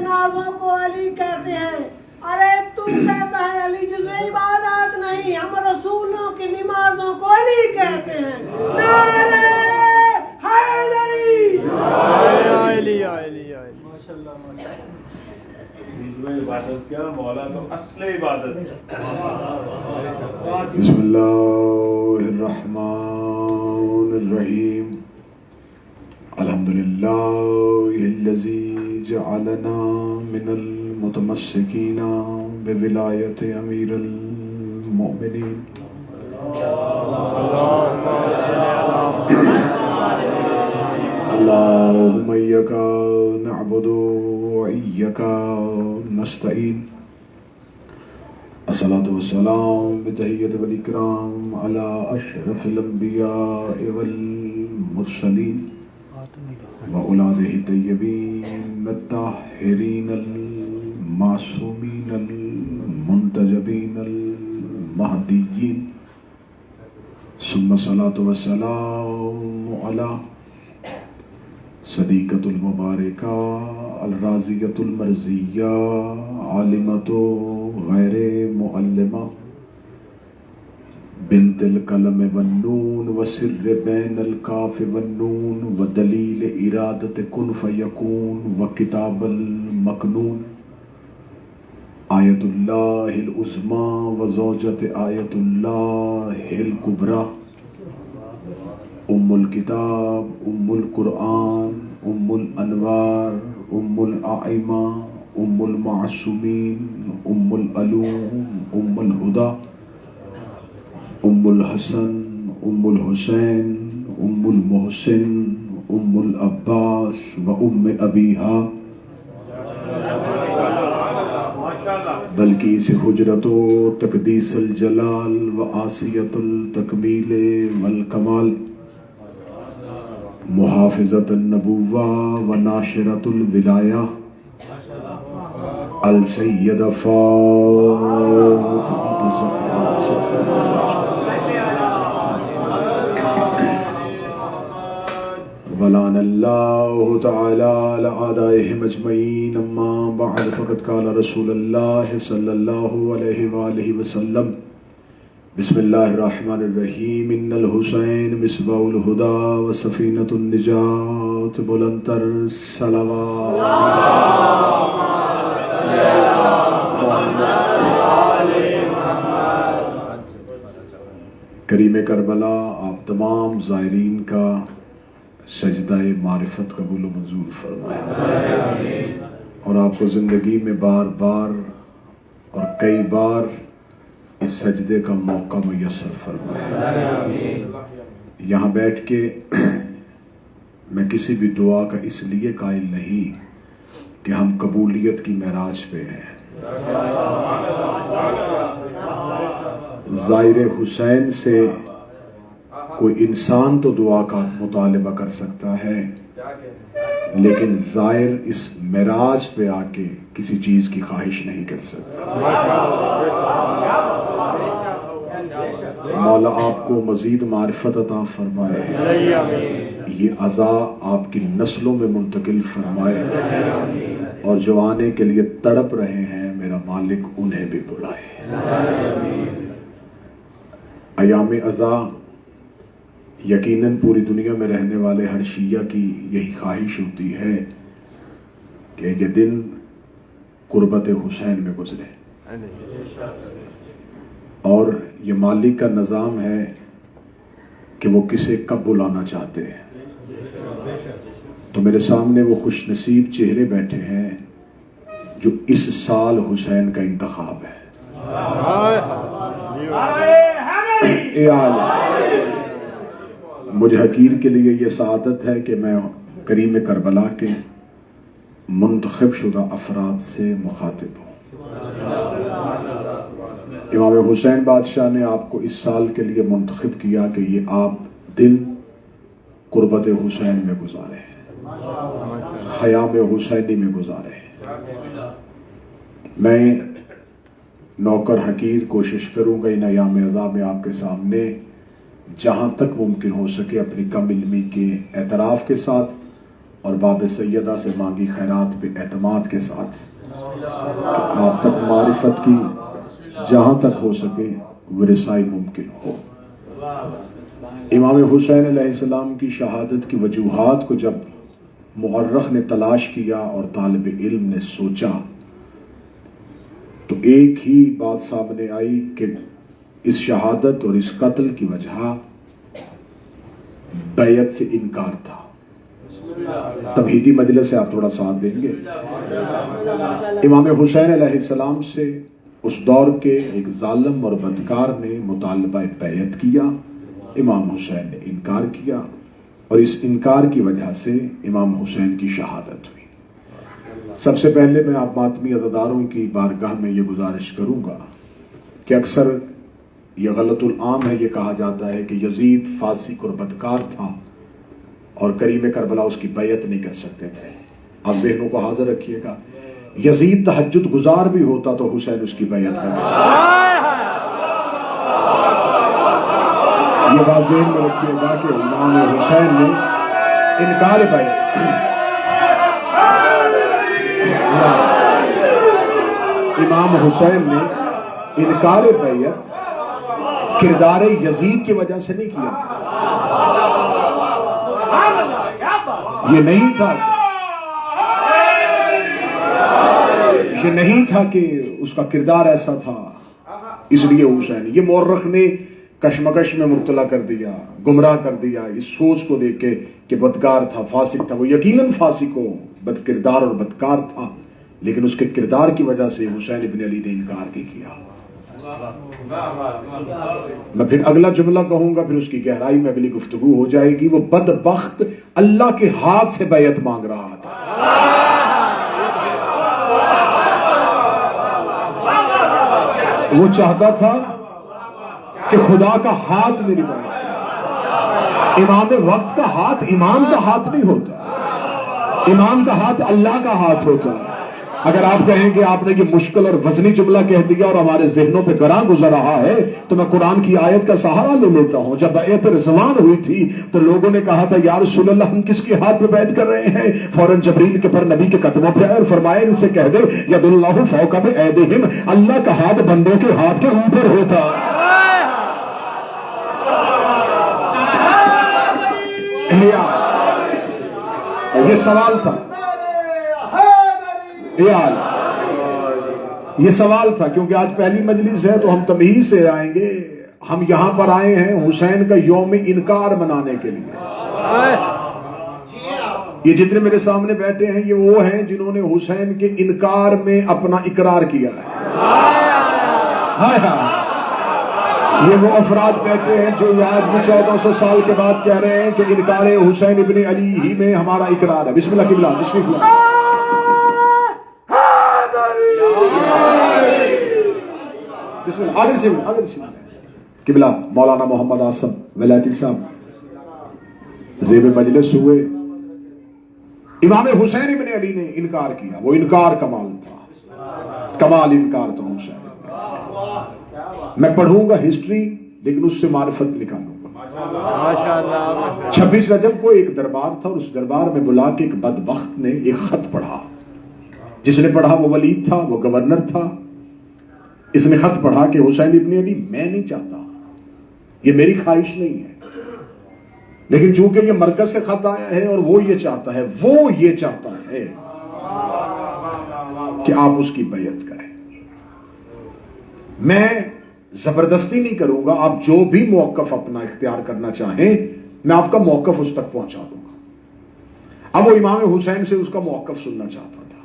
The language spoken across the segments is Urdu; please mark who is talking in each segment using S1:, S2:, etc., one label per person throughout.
S1: نمازوں کو علی کہتے ہیں. ارے تو کہتا ہے علی جزو عبادات نہیں، ہم رسولوں کی نمازوں کو علی کہتے ہیں. نعرہ حیدری.
S2: عبادت کیا مولا تو اصل عبادت.
S3: بسم اللہ الرحمن الرحیم. الحمدللہ الذی جعلنا من المتمسکین بولایت امیر المؤمنین. اللہم ایک نعبد و ایک نستعین. الصلاة والسلام بتحیت والاکرام علی اشرف الانبیاء والمرسلین وأولادہ الطیبین الطاہرین المعصومین المنتجبین المہدیین. ثم الصلاة والسلام علی صدیقۃ المبارکہ الرازیۃ المرضیہ عالمۃ غیر معلمہ بنت القلم والنون وسر بین الکاف والنون ودلیل ارادت کن فیکون وکتاب المکنون. آیت اللہ العظمیٰ وزوجت آیت اللہ الکبریٰ. ام الکتاب، ام القرآن، ام الانوار، ام الائمہ، ام المعصومین، ام العلوم، ام الہدیٰ، ام الحسن، ام الحسین، ام المحسن، ام العباس و ام ابیہا. بلکہ اس حجرت و تقدیس الجلال و آسیت التکمیل والکمال، محافظت النبوہ و ناشرت الولایہ، السیدہ فاطمہ الزہرا ولعن اللہ تعالی علی اعدائہم اجمعین. اما بعد فقد قال رسول اللہ صلی اللہ علیہ وآلہ وسلم بسم اللہ الرحمن الرحیم. ان الحسین مصباح الہدیٰ وسفینۃ النجات. بلندتر صلوات. کریم کربلا آپ تمام زائرین کا سجدہ معرفت قبول و منظور فرمائے اور آپ کو زندگی میں بار بار اور کئی بار اس سجدے کا موقع میسر فرمائے. یہاں بیٹھ کے میں کسی بھی دعا کا اس لیے قائل نہیں کہ ہم قبولیت کی معراج پہ ہیں. زائر حسین سے کوئی انسان تو دعا کا مطالبہ کر سکتا ہے، لیکن زائر اس معراج پہ آ کے کسی چیز کی خواہش نہیں کر سکتا. مولا آپ کو مزید معرفت عطا فرمائے، یہ عزا آپ کی نسلوں میں منتقل فرمائے، اور جو آنے کے لیے تڑپ رہے ہیں میرا مالک انہیں بھی بلائے. ایام عزا یقیناً پوری دنیا میں رہنے والے ہر شیعہ کی یہی خواہش ہوتی ہے کہ یہ دن قربت حسین میں گزرے، اور یہ مالک کا نظام ہے کہ وہ کسے کب بلانا چاہتے ہیں. تو میرے سامنے وہ خوش نصیب چہرے بیٹھے ہیں جو اس سال حسین کا انتخاب ہے. مجھے حقیر کے لیے یہ سعادت ہے کہ میں کریم کربلا کے منتخب شدہ افراد سے مخاطب ہوں. امام حسین بادشاہ نے آپ کو اس سال کے لیے منتخب کیا کہ یہ آپ دن قربت حسین میں گزارے، خیام حسینی میں گزارے. میں نوکر حقیر کوشش کروں گا ان ایام عزا میں آپ کے سامنے جہاں تک ممکن ہو سکے اپنی کم علمی کے اعتراف کے ساتھ اور باب سیدہ سے مانگی خیرات پہ اعتماد کے ساتھ کہ آپ تک معرفت کی جہاں تک ہو سکے وہ رسائی ممکن ہو۔ امام حسین علیہ السلام کی شہادت کی وجوہات کو جب مورخ نے تلاش کیا اور طالب علم نے سوچا تو ایک ہی بات سامنے آئی کہ اس شہادت اور اس قتل کی وجہ بیعت سے انکار تھا۔ تمہیدی مجلس سے آپ تھوڑا ساتھ دیں گے۔ امام حسین علیہ السلام سے اس دور کے ایک ظالم اور بدکار نے مطالبہ بیعت کیا، امام حسین نے انکار کیا اور اس انکار کی وجہ سے امام حسین کی شہادت ہوئی۔ سب سے پہلے میں آپ ماتمی عزاداروں کی بارگاہ میں یہ گزارش کروں گا کہ اکثر یہ غلط العام ہے، یہ کہا جاتا ہے کہ یزید فاسق اور بدکار تھا اور کریم کربلا اس کی بیعت نہیں کر سکتے تھے۔ آپ ذہنوں کو حاضر رکھیے گا، یزید تہجد گزار بھی ہوتا تو حسین اس کی بیعت کرتا۔ یہ بات ذہن میں رکھیے گا کہ امام حسین نے انکار بیعت امام حسین نے انکار بیعت کردار یزید کی وجہ سے نہیں کیا تھا۔ یہ نہیں تھا کہ اس کا کردار ایسا تھا اس لیے حسین، یہ مورخ نے کشمکش میں مبتلا کر دیا، گمراہ کر دیا اس سوچ کو دیکھ کے کہ بدکار تھا، فاسق تھا۔ وہ یقیناً فاسق ہو، بد کردار اور بدکار تھا، لیکن اس کے کردار کی وجہ سے حسین ابن علی نے انکار نہیں کیا۔ میں پھر اگلا جملہ کہوں گا، پھر اس کی گہرائی میں اگلی گفتگو ہو جائے گی۔ وہ بدبخت اللہ کے ہاتھ سے بیعت مانگ رہا تھا۔ وہ چاہتا تھا کہ خدا کا ہاتھ میری بیعت۔ امام وقت کا ہاتھ امام کا ہاتھ نہیں ہوتا، امام کا ہاتھ اللہ کا ہاتھ ہوتا ہے۔ اگر آپ کہیں کہ آپ نے یہ مشکل اور وزنی جملہ کہہ دیا اور ہمارے ذہنوں پہ گراں گزر رہا ہے تو میں قرآن کی آیت کا سہارا لے لیتا ہوں۔ جب بیعت رضوان ہوئی تھی تو لوگوں نے کہا تھا یا رسول اللہ ہم کس کے ہاتھ پہ بیعت کر رہے ہیں؟ فوراً جبریل کے پر نبی کے قدموں پہ آئے اور فرمایا ان سے کہہ دے ید اللہ فوق بایدیہم، اللہ کا ہاتھ بندوں کے ہاتھ کے اوپر ہوتا۔ یہ سوال تھا، یہ سوال تھا، کیونکہ آج پہلی مجلس ہے تو ہم تمہیز سے آئیں گے۔ ہم یہاں پر آئے ہیں حسین کا یوم انکار منانے کے لیے۔ یہ جتنے میرے سامنے بیٹھے ہیں یہ وہ ہیں جنہوں نے حسین کے انکار میں اپنا اقرار کیا ہے۔ یہ وہ افراد بیٹھے ہیں جو آج بھی 1400 سال کے بعد کہہ رہے ہیں کہ انکار حسین ابن علی ہی میں ہمارا اقرار ہے۔ بسم اللہ قبلہ، تشریف لائیں۔ بسم اللہ، آگے سے قبلہ مولانا محمد آصم ولایتی صاحب زیب مجلس ہوئے۔ امام حسین ابن علی نے انکار کیا، وہ انکار کمال تھا، کمال انکار تھا حسین۔ میں پڑھوں گا ہسٹری لیکن اس سے معرفت نکالوں گا۔ 26 رجب کو ایک دربار تھا اور اس دربار میں بلا کے ایک بدبخت نے ایک خط پڑھا۔ جس نے پڑھا وہ ولید تھا، وہ گورنر تھا۔ اس نے خط پڑھا کہ حسین ابن علی میں نہیں چاہتا، یہ میری خواہش نہیں ہے، لیکن چونکہ یہ مرکز سے خط آیا ہے اور وہ یہ چاہتا ہے کہ آپ اس کی بیعت کریں۔ میں زبردستی نہیں کروں گا، آپ جو بھی موقف اپنا اختیار کرنا چاہیں میں آپ کا موقف اس تک پہنچا دوں گا۔ اب وہ امام حسین سے اس کا موقف سننا چاہتا تھا۔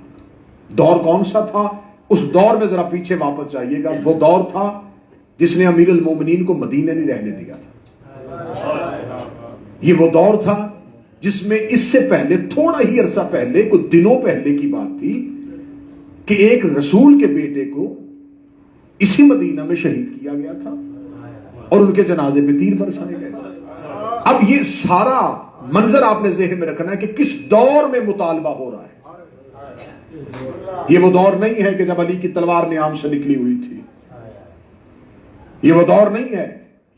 S3: دور کون سا تھا؟ اس دور میں ذرا پیچھے واپس جائیے گا۔ وہ دور تھا جس نے امیر المومنین کو مدینہ نہیں رہنے دیا تھا۔ یہ وہ دور تھا جس میں اس سے پہلے تھوڑا ہی عرصہ پہلے، کچھ دنوں پہلے کی بات تھی کہ ایک رسول کے بیٹے کو اسی مدینہ میں شہید کیا گیا تھا اور ان کے جنازے پہ تیر برسائے گئے۔ اب یہ سارا منظر آپ نے ذہن میں رکھنا ہے کہ کس دور میں مطالبہ ہو رہا ہے۔ یہ وہ دور نہیں ہے کہ جب علی کی تلوار نیام سے نکلی ہوئی تھی، یہ وہ دور نہیں ہے،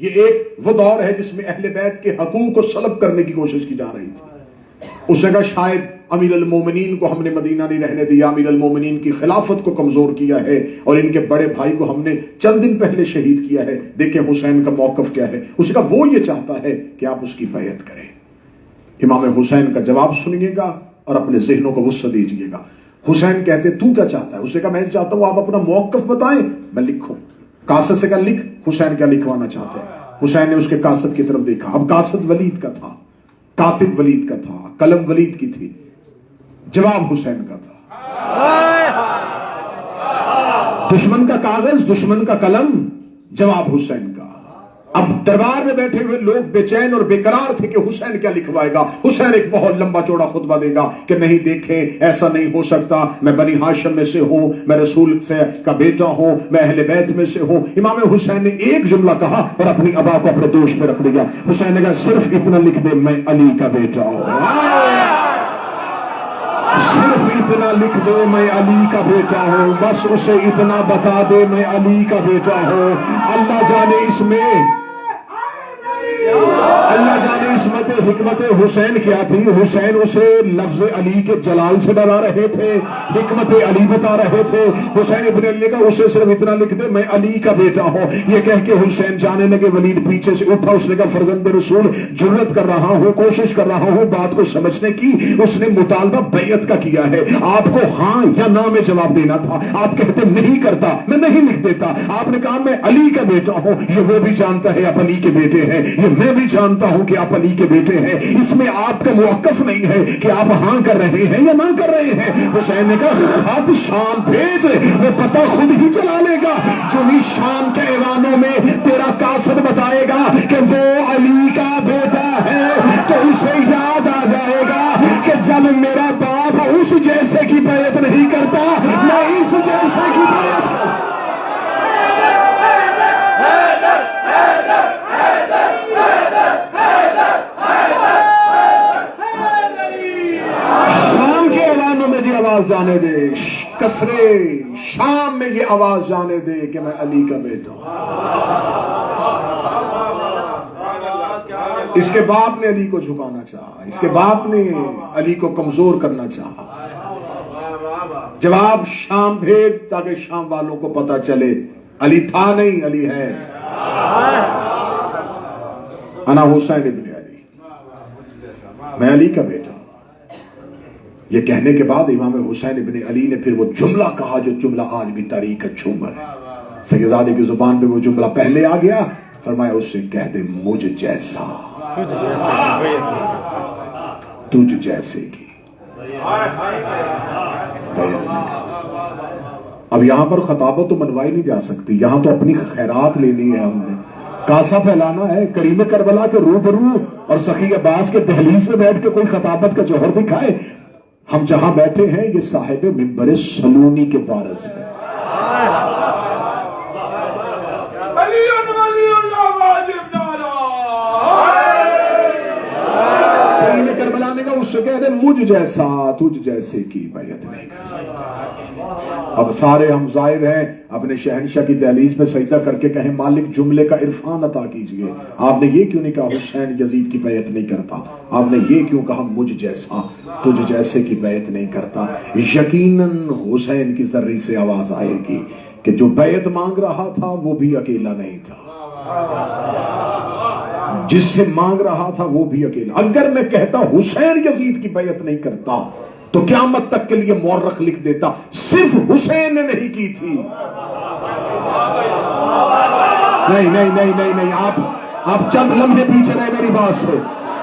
S3: یہ ایک وہ دور ہے جس میں اہل بیت کے حقوق کو سلب کرنے کی کوشش کی جا رہی تھی۔ اس نے کہا شاید امیر المومنین کو ہم نے مدینہ نہیں رہنے دیا، امیر المومنین کی خلافت کو کمزور کیا ہے، اور ان کے بڑے بھائی کو ہم نے چند دن پہلے شہید کیا ہے، دیکھیں حسین کا موقف کیا ہے۔ اس نے کہا وہ یہ چاہتا ہے کہ آپ اس کی بیعت کریں۔ امام حسین کا جواب سنیے گا اور اپنے ذہنوں کو وسعت دیجیے گا۔ حسین کہتے تو کیا چاہتا ہے؟ اس نے کہا میں چاہتا ہوں آپ اپنا موقف بتائیں، میں لکھوں۔ قاصد سے کہا لکھ۔ حسین کیا لکھوانا چاہتے ہیں؟ حسین نے اس کے قاصد کی طرف دیکھا۔ اب قاصد ولید کا تھا، کاتب ولید کا تھا، قلم ولید کی تھی، جواب حسین کا تھا۔ دشمن کا کاغذ، دشمن کا قلم، جواب حسین کا۔ اب دربار میں بیٹھے ہوئے لوگ بے چین اور بے قرار تھے کہ حسین کیا لکھوائے گا۔ حسین ایک بہت لمبا چوڑا خطبہ دے گا کہ نہیں دیکھیں ایسا نہیں ہو سکتا، میں بنی ہاشم میں سے ہوں، میں رسول سے کا بیٹا ہوں، میں اہل بیت میں سے ہوں۔ امام حسین نے ایک جملہ کہا اور اپنی ابا کو اپنے دوش پہ رکھ دیا۔ حسین نے کہا صرف اتنا لکھ دے میں علی کا بیٹا ہوں، صرف اتنا لکھ دے میں علی کا بیٹا ہوں، بس اسے اتنا بتا دے میں علی کا بیٹا ہوں۔ اللہ جانے اس میں اللہ جانے عصمت حکمت حسین کیا تھی۔ حسین اسے لفظ علی کے جلال سے ڈرا رہے تھے، حکمت علی بتا رہے تھے۔ حسین ابن علی کا اسے صرف اتنا لکھ دے میں علی کا بیٹا ہوں۔ یہ کہہ کے حسین جانے لگے، ولید پیچھے سے اٹھا، اس نے کہا فرزند رسول جرت کر رہا ہوں، کوشش کر رہا ہوں بات کو سمجھنے کی۔ اس نے مطالبہ بیعت کا کیا ہے، آپ کو ہاں یا نہ میں جواب دینا تھا۔ آپ کہتے نہیں کرتا، میں نہیں لکھ دیتا۔ آپ نے کہا میں علی کا بیٹا ہوں، یہ وہ بھی جانتا ہے آپ علی کے بیٹے ہیں، یہ میں بھی جانتا ہوں کہ آپ علی کے بیٹے ہیں، اس میں آپ کا موقف نہیں ہے کہ آپ ہاں کر رہے ہیں یا نہ کر رہے ہیں۔ حسین نے کہا خط شام بھیج، وہ پتہ خود ہی چلا لے گا۔ جو بھی شام کے ایوانوں میں تیرا قاصد بتائے گا کہ وہ علی کا بیٹا ہے تو اسے یاد آ جائے گا کہ جب میرا باپ اس جیسے کی بیعت نہیں کرتا میں اس جیسے کی بیعت کرتا۔ آواز جانے دے، کسرے شام میں یہ آواز جانے دے کہ میں علی کا بیٹا ہوں۔ اس کے باپ نے علی کو جھکانا چاہا، اس کے باپ نے علی کو کمزور کرنا چاہا۔ جواب شام بھیج تاکہ شام والوں کو پتا چلے علی تھا نہیں، علی ہے۔ انا حسین ابن علی، میں علی کا بیٹا ہوں۔ یہ کہنے کے بعد امام حسین ابن علی نے پھر وہ جملہ کہا جو جملہ آج بھی تاریخ کا جھومر ہے۔ سیدزادے کی زبان پہ وہ جملہ پہلے آ گیا، فرمایا اس سے کہہ دے مجھ جیسا تجھ جیسے کی بیعت نہیں کرتا۔ اب یہاں پر خطابت تو منوائی نہیں جا سکتی، یہاں تو اپنی خیرات لینی ہے، ہم نے کاسا پھیلانا ہے۔ کریم کربلا کے روبرو اور سخی عباس کے دہلیز میں بیٹھ کے کوئی خطابت کا جوہر دکھائے۔ ہم جہاں بیٹھے ہیں یہ صاحب منبر سلونی کے وارث ہیں۔ کریم کربلا نے کہا اس سے کہہ دے مجھ جیسا تجھ جیسے کی بیعت نہیں کر سکتا۔ اب سارے ہم ظاہر ہیں اپنے شہنشاہ کی دہلیز میں سجدہ کر کے کہیں مالک جملے کا عرفان عطا کیجئے۔ آپ نے یہ کیوں نہیں کہا حسین یزید کی بیعت نہیں کرتا؟ آپ نے یہ کیوں کہا مجھ جیسا تجھ جیسے کی بیعت نہیں کرتا؟ یقیناً حسین کی ذری سے آواز آئے گی کہ جو بیعت مانگ رہا تھا وہ بھی اکیلا نہیں تھا، جس سے مانگ رہا تھا وہ بھی اکیلا۔ اگر میں کہتا حسین یزید کی بیعت نہیں کرتا تو قیامت تک کے لیے مورخ لکھ دیتا صرف حسین نے نہیں کی تھی۔ نہیں نہیں نہیں نہیں نہیں، آپ چند لمحے پیچھے رہے میری بات سے۔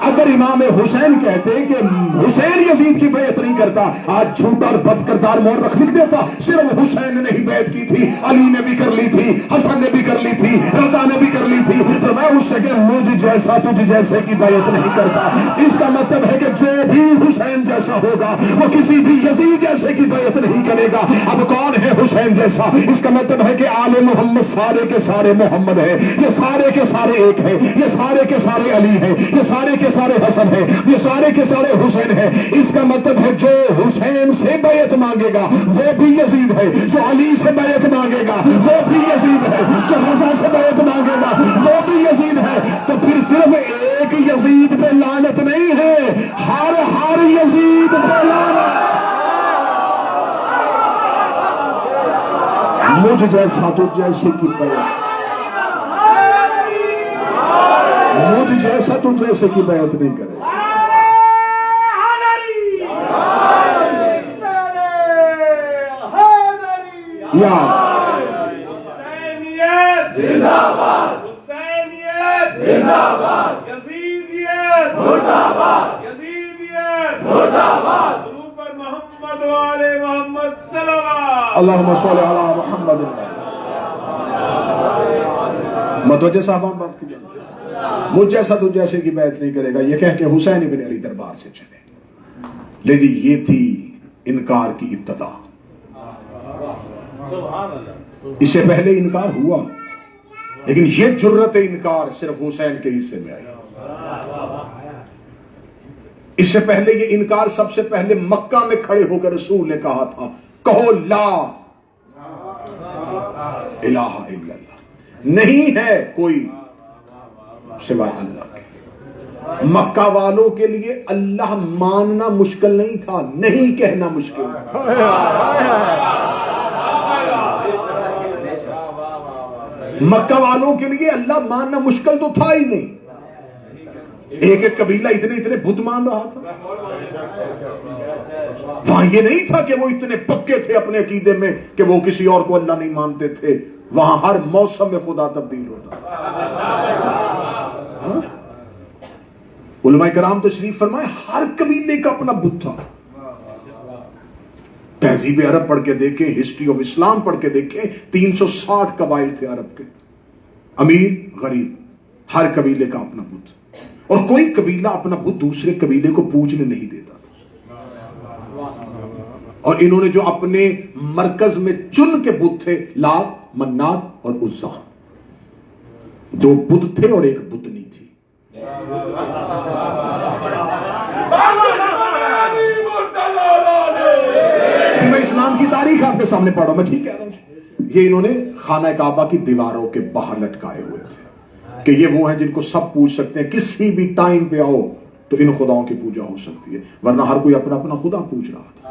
S3: اگر امام حسین کہتے کہ حسین یزید کی بیعت نہیں کرتا، آج جھوٹا اور بد کردار مورخ لکھ دیتا صرف حسین نے نہیں بیعت کی تھی، علی نے بھی کر لی تھی، حسن نے بھی کر لی تھی، رضا نے بھی کر لی تھی۔ تو میں اس سے کہ مجھ جیسا تجھ جیسے کی بیعت نہیں کرتا، اس کا مطلب ہے کہ جو بھی حسین جیسا ہوگا وہ کسی بھی یزید جیسے کی بیعت نہیں کرے گا۔ اب کون ہے حسین جیسا؟ اس کا مطلب ہے کہ آل محمد سارے کے سارے محمد ہیں، یہ سارے کے سارے ایک ہیں، یہ سارے کے سارے علی ہیں، یہ سارے کے سارے حسن ہیں، یہ سارے کے سارے حسین ہیں. اس کا مطلب ہے جو حسین سے بیعت مانگے گا وہ بھی یزید ہے، جو علی سے بیعت مانگے گا وہ بھی یزید ہے، جو رضا سے بیعت مانگے گا وہ بھی یزید ہے. تو پھر صرف ایک یزید پہ لعنت نہیں ہے، ہر یزید پہ لعنت. مجھ جیسا تو جیسے کی بیعت، مجھ جیسا تو جیسے کی بیعت نہیں کرے. یا
S2: حسینیت زندہ باد، حسینیت زندہ باد، یزیدیت مردہ باد، یزیدیت مردہ باد. درود پر محمد و آل محمد صلوات.
S3: اللہم صل علی محمد. متوجہ صاحبان بات کیجئے. مجھ جیسا تو جیسے کی بیعت نہیں کرے گا یہ کہہ کے حسین ابن علی دربار سے چلے. لیکن یہ تھی انکار کی ابتدا. اس سے پہلے انکار ہوا لیکن یہ جرت انکار صرف حسین کے حصے میں آئی. اس سے پہلے یہ انکار سب سے پہلے مکہ میں کھڑے ہو کر رسول نے کہا تھا کہو لا الہ الا اللہ، نہیں ہے کوئی سوائے اللہ کے. مکہ والوں کے لیے اللہ ماننا مشکل نہیں تھا، نہیں کہنا مشکل تھا. مکہ والوں کے لیے اللہ ماننا مشکل تو تھا ہی نہیں. ایک ایک قبیلہ اتنے بت مان رہا تھا. وہاں یہ نہیں تھا کہ وہ اتنے پکے تھے اپنے عقیدے میں کہ وہ کسی اور کو اللہ نہیں مانتے تھے. وہاں ہر موسم میں خدا تبدیل ہوتا تھا. علماء کرام تشریف فرمائے ہر قبیلے کا اپنا بت تھا. تہذیب عرب پڑھ کے دیکھیں، ہسٹری آف اسلام پڑھ کے دیکھیں، 360 قبائل تھے عرب کے، امیر غریب، ہر قبیلے کا اپنا بت. اور کوئی قبیلہ اپنا بت دوسرے قبیلے کو پوجنے نہیں دیتا تھا. اور انہوں نے جو اپنے مرکز میں چن کے بت تھے، لات، منات اور عزا، 2 بت تھے اور ایک بتنی تھی. میں اسلام کی تاریخ آپ کے سامنے پڑھا، میں ٹھیک کہہ رہا ہوں. یہ انہوں نے خانہ کعبہ کی دیواروں کے باہر لٹکائے ہوئے تھے کہ یہ وہ ہیں جن کو سب پوچھ سکتے ہیں، کسی بھی ٹائم پہ آؤ تو ان خداؤں کی پوجا ہو سکتی ہے، ورنہ ہر کوئی اپنا اپنا خدا پوچھ رہا تھا.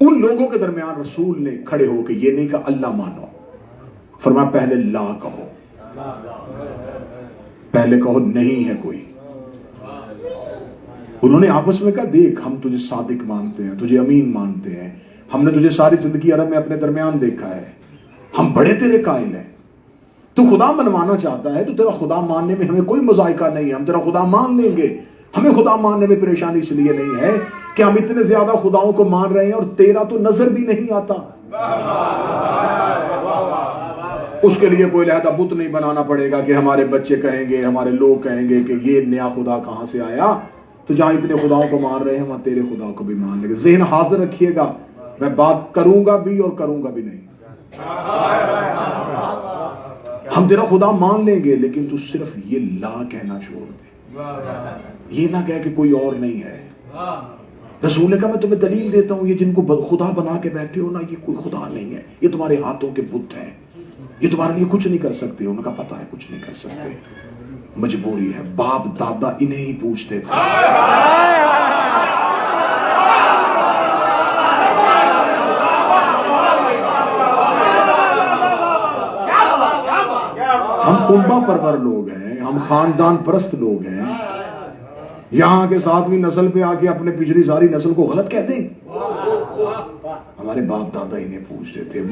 S3: ان لوگوں کے درمیان رسول نے کھڑے ہو کے یہ نہیں کہا اللہ مانو، فرمایا پہلے لا کہو، پہلے کہو نہیں ہے کوئی. انہوں نے آپس میں کہا دیکھ ہم تجھے صادق مانتے ہیں، تجھے امین مانتے ہیں، ہم نے تجھے ساری زندگی عرب میں اپنے درمیان دیکھا ہے، ہم بڑے تیرے قائل ہیں. تو خدا منوانا چاہتا ہے تو تیرا خدا ماننے میں ہمیں کوئی مذائقہ نہیں ہے، ہم تیرا خدا مان لیں گے. ہمیں خدا ماننے میں پریشانی اس لیے نہیں ہے کہ ہم اتنے زیادہ خداؤں کو مان رہے ہیں اور تیرا تو نظر بھی نہیں آتا. اس کے لیے کوئی لہذا بت نہیں بنانا پڑے گا کہ ہمارے بچے کہیں گے، ہمارے لوگ کہیں گے کہ یہ نیا خدا کہاں سے آیا. تو جہاں اتنے خداؤں کو مان رہے ہیں وہاں تیرے خدا کو بھی مان لیں گے. ذہن حاضر رکھیے گا، میں بات کروں گا بھی اور کروں گا بھی نہیں. ہم تیرا خدا مان لیں گے لیکن تو صرف یہ لا کہنا چھوڑ دے، یہ نہ کہہ کہ کوئی اور نہیں ہے. رسول نے کہا میں تمہیں دلیل دیتا ہوں، یہ جن کو خدا بنا کے بیٹھے ہو نا، یہ کوئی خدا نہیں ہے، یہ تمہارے ہاتھوں کے بت ہیں، یہ تمہارے لیے کچھ نہیں کر سکتے. انہوں نے کہا پتا ہے کچھ نہیں کر سکتے، مجبوری ہے. باپ دادا انہیں ہی پوچھتے تھے. ہم کنبا پرور لوگ ہیں، ہم خاندان پرست لوگ ہیں. یہاں کے 7ویں نسل پہ آ کے اپنے پچھلی ساری نسل کو غلط کہہ دیں. ہمارے باپ دادا انہیں پوچھتے تھے.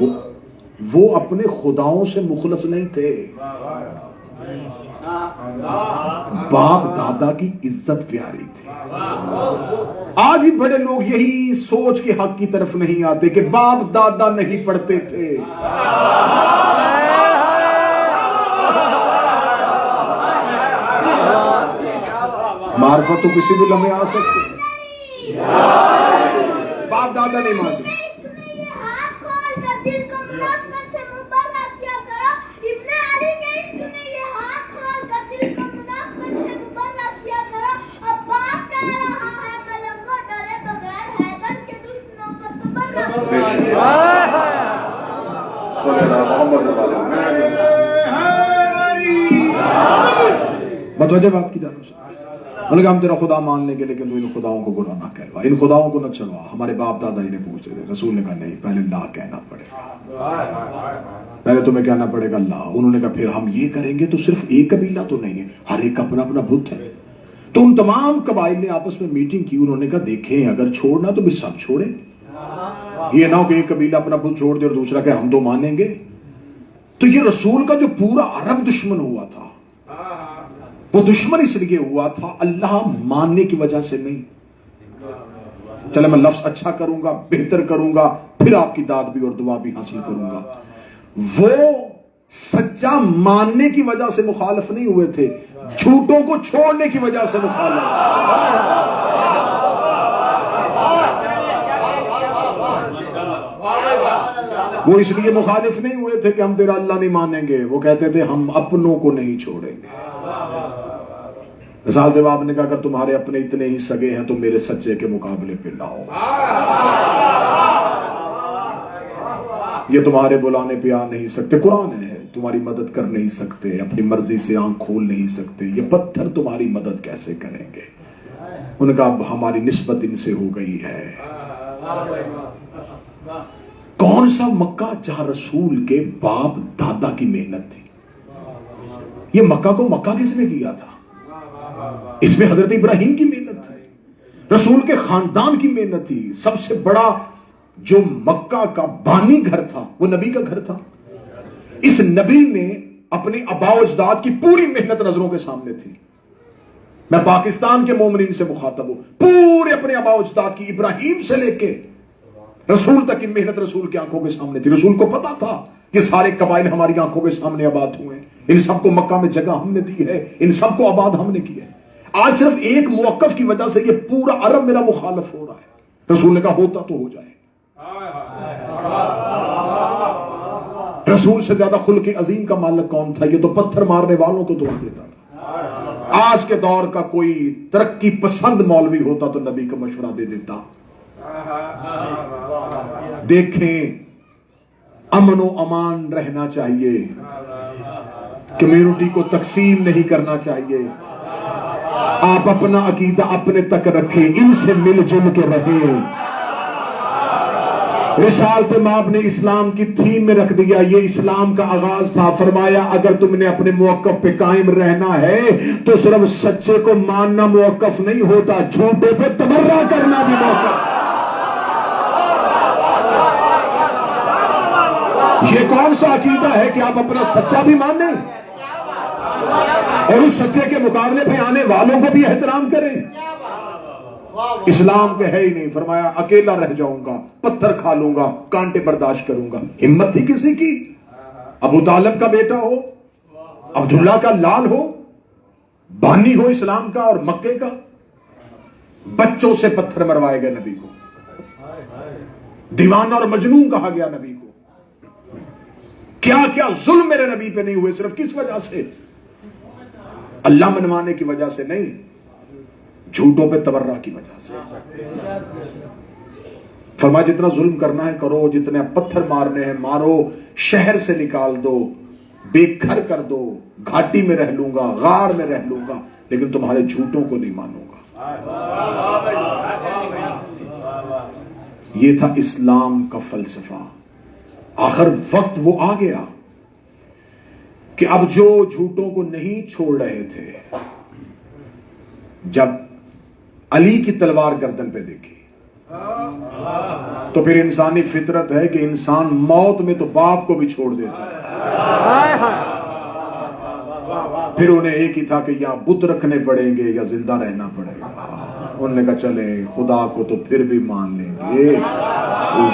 S3: وہ اپنے خداؤں سے مخلص نہیں تھے. باپ دادا کی عزت پیاری تھی. آج بھی بڑے لوگ یہی سوچ کے حق کی طرف نہیں آتے کہ باپ دادا نہیں پڑھتے تھے. معرفت تو کسی بھی لمحے آ سکتے، باپ دادا نہیں مانتے. صلی اللہ محمد متوجہ بات کی جانب سے انہوں نے کہا ہم تیرا خدا مان لیں گے لیکن تو ان خداؤں کو برا نہ کہلوا، ان خداؤں کو نہ چلوا. ہمارے باپ دادا انہیں پوچھ رہے تھے. رسول نے کہا نہیں، پہلے اللہ کہنا پڑے گا، پہلے تمہیں کہنا پڑے گا اللہ. انہوں نے کہا پھر ہم یہ کریں گے تو صرف ایک قبیلہ تو نہیں ہے، ہر ایک اپنا اپنا بت ہے. تو ان تمام قبائل نے آپس میں میٹنگ کی. انہوں نے کہا دیکھیں اگر چھوڑنا تو پھر سب چھوڑیں، یہ نہ ہو کہ ایک قبیلہ اپنا بت چھوڑ دے اور دوسرا کہ ہم تو مانیں گے. تو یہ رسول کا جو پورا عرب دشمن ہوا تھا وہ دشمن اس لیے ہوا تھا اللہ ماننے کی وجہ سے نہیں. چلے میں لفظ اچھا کروں گا، بہتر کروں گا، پھر آپ کی داد بھی اور دعا بھی حاصل کروں گا. وہ سچا ماننے کی وجہ سے مخالف نہیں ہوئے تھے، جھوٹوں کو چھوڑنے کی وجہ سے مخالف. وہ اس لیے مخالف نہیں ہوئے تھے کہ ہم تیرا اللہ نہیں مانیں گے، وہ کہتے تھے ہم اپنوں کو نہیں چھوڑیں گے. مثال دیو آپ نے کہا اگر تمہارے اپنے اتنے ہی سگے ہیں تو میرے سچے کے مقابلے پہ لاؤ. یہ تمہارے بلانے پہ آ نہیں سکتے، قرآن ہے، تمہاری مدد کر نہیں سکتے، اپنی مرضی سے آنکھ کھول نہیں سکتے، یہ پتھر تمہاری مدد کیسے کریں گے. انہوں نے کہا اب ہماری نسبت ان سے ہو گئی ہے. کون سا مکہ جہاں رسول کے باپ دادا کی محنت تھی. یہ مکہ کو مکہ کس نے کیا تھا؟ اس میں حضرت ابراہیم کی محنت تھی، رسول کے خاندان کی محنت تھی. سب سے بڑا جو مکہ کا بانی گھر تھا وہ نبی کا گھر تھا. اس نبی نے اپنے آباء و اجداد کی پوری محنت نظروں کے سامنے تھی. میں پاکستان کے مومنین سے مخاطب ہوں، پورے اپنے آباء و اجداد کی، ابراہیم سے لے کے رسول تک کی محنت رسول کی آنکھوں کے سامنے تھی. رسول کو پتا تھا کہ سارے قبائل ہماری آنکھوں کے سامنے آباد ہوئے، ان سب کو مکہ میں جگہ ہم نے دی ہے، ان سب کو آباد ہم نے کیا ہے. آج صرف ایک موقف کی وجہ سے یہ پورا عرب میرا مخالف ہو رہا ہے. رسول نے کہا ہوتا تو ہو جائے. رسول سے زیادہ خلق عظیم کا مالک کون تھا؟ یہ تو پتھر مارنے والوں کو دعا دیتا تھا. آج کے دور کا کوئی ترقی پسند مولوی ہوتا تو نبی کا مشورہ دے دیتا. دیکھیں امن و امان رہنا چاہیے، کمیونٹی کو تقسیم نہیں کرنا چاہیے. آپ اپنا عقیدہ اپنے تک رکھیں، ان سے مل جل کے رہیں. رسالت مآب نے اسلام کی تھیم میں رکھ دیا، یہ اسلام کا آغاز تھا. فرمایا اگر تم نے اپنے موقف پہ قائم رہنا ہے تو صرف سچے کو ماننا موقف نہیں ہوتا، جھوٹے پہ تبرہ کرنا بھی موقف. یہ کون سا عقیدہ ہے کہ آپ اپنا سچا بھی مانیں اور اس سچے کے مقابلے پہ آنے والوں کو بھی احترام کریں؟ اسلام کے ہے ہی نہیں. فرمایا اکیلا رہ جاؤں گا، پتھر کھا لوں گا، کانٹے برداشت کروں گا. ہمت تھی کسی کی؟ ابو طالب کا بیٹا ہو، عبداللہ کا لال ہو، بانی ہو اسلام کا اور مکے کا، بچوں سے پتھر مروائے گئے نبی کو، دیوانہ اور مجنون کہا گیا نبی کو. کیا کیا ظلم میرے نبی پہ نہیں ہوئے، صرف کس وجہ سے؟ اللہ منوانے کی وجہ سے نہیں، جھوٹوں پہ تبرہ کی وجہ سے. فرمایا جتنا ظلم کرنا ہے کرو، جتنے پتھر مارنے ہیں مارو، شہر سے نکال دو، بے گھر کر دو، گھاٹی میں رہ لوں گا، غار میں رہ لوں گا، لیکن تمہارے جھوٹوں کو نہیں مانوں گا. یہ تھا اسلام کا فلسفہ. آخر وقت وہ آ گیا کہ اب جو جھوٹوں کو نہیں چھوڑ رہے تھے، جب علی کی تلوار گردن پہ دیکھی تو پھر انسانی فطرت ہے کہ انسان موت میں تو باپ کو بھی چھوڑ دیتا ہے. پھر انہیں ایک ہی تھا کہ یا بت رکھنے پڑیں گے یا زندہ رہنا پڑے گا. انہوں نے کہا چلے خدا کو تو پھر بھی مان لیں گے،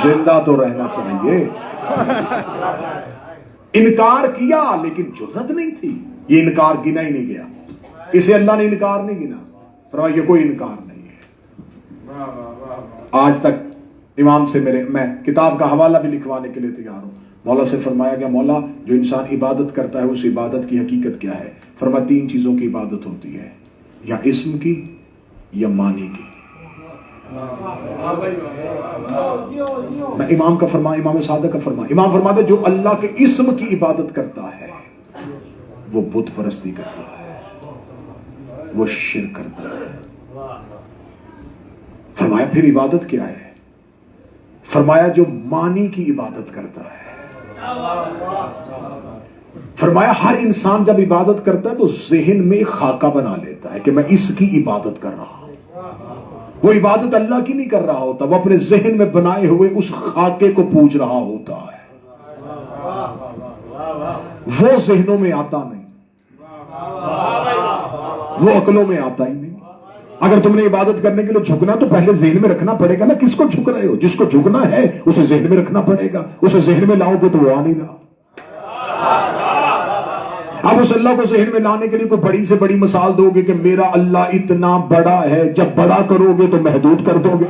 S3: زندہ تو رہنا چاہیے. انکار کیا لیکن جرأت نہیں تھی. یہ انکار گنا ہی نہیں گیا، اسے اللہ نے انکار نہیں گنا. فرمایا یہ کوئی انکار نہیں ہے. آج تک امام سے میں کتاب کا حوالہ بھی لکھوانے کے لیے تیار ہوں. مولا سے فرمایا گیا مولا جو انسان عبادت کرتا ہے اس عبادت کی حقیقت کیا ہے؟ فرمایا 3 چیزوں کی عبادت ہوتی ہے، یا اسم کی یا معنی کی. میں امام کا فرمان، امام صادق کا فرمان، امام فرماتے جو اللہ کے اسم کی عبادت کرتا ہے وہ بت پرستی کرتا ہے، وہ شرک کرتا ہے۔ فرمایا پھر عبادت کیا ہے؟ فرمایا جو مانی کی عبادت کرتا ہے۔ فرمایا ہر انسان جب عبادت کرتا ہے تو ذہن میں خاکہ بنا لیتا ہے کہ میں اس کی عبادت کر رہا ہوں، وہ عبادت اللہ کی نہیں کر رہا ہوتا، وہ اپنے ذہن میں بنائے ہوئے اس خاکے کو پوج رہا ہوتا ہے، وہ ذہنوں میں آتا نہیں، وہ عقلوں میں آتا ہی نہیں۔ اگر تم نے عبادت کرنے کے لیے جھکنا تو پہلے ذہن میں رکھنا پڑے گا نا کس کو جھک رہے ہو، جس کو جھکنا ہے اسے ذہن میں رکھنا پڑے گا، اسے ذہن میں لاؤ گے تو وہ آ نہیں رہا۔ اب اس اللہ کو ذہن میں لانے کے لیے کوئی بڑی سے بڑی مثال دو گے کہ میرا اللہ اتنا بڑا ہے، جب بڑا کرو گے تو محدود کر دو گے۔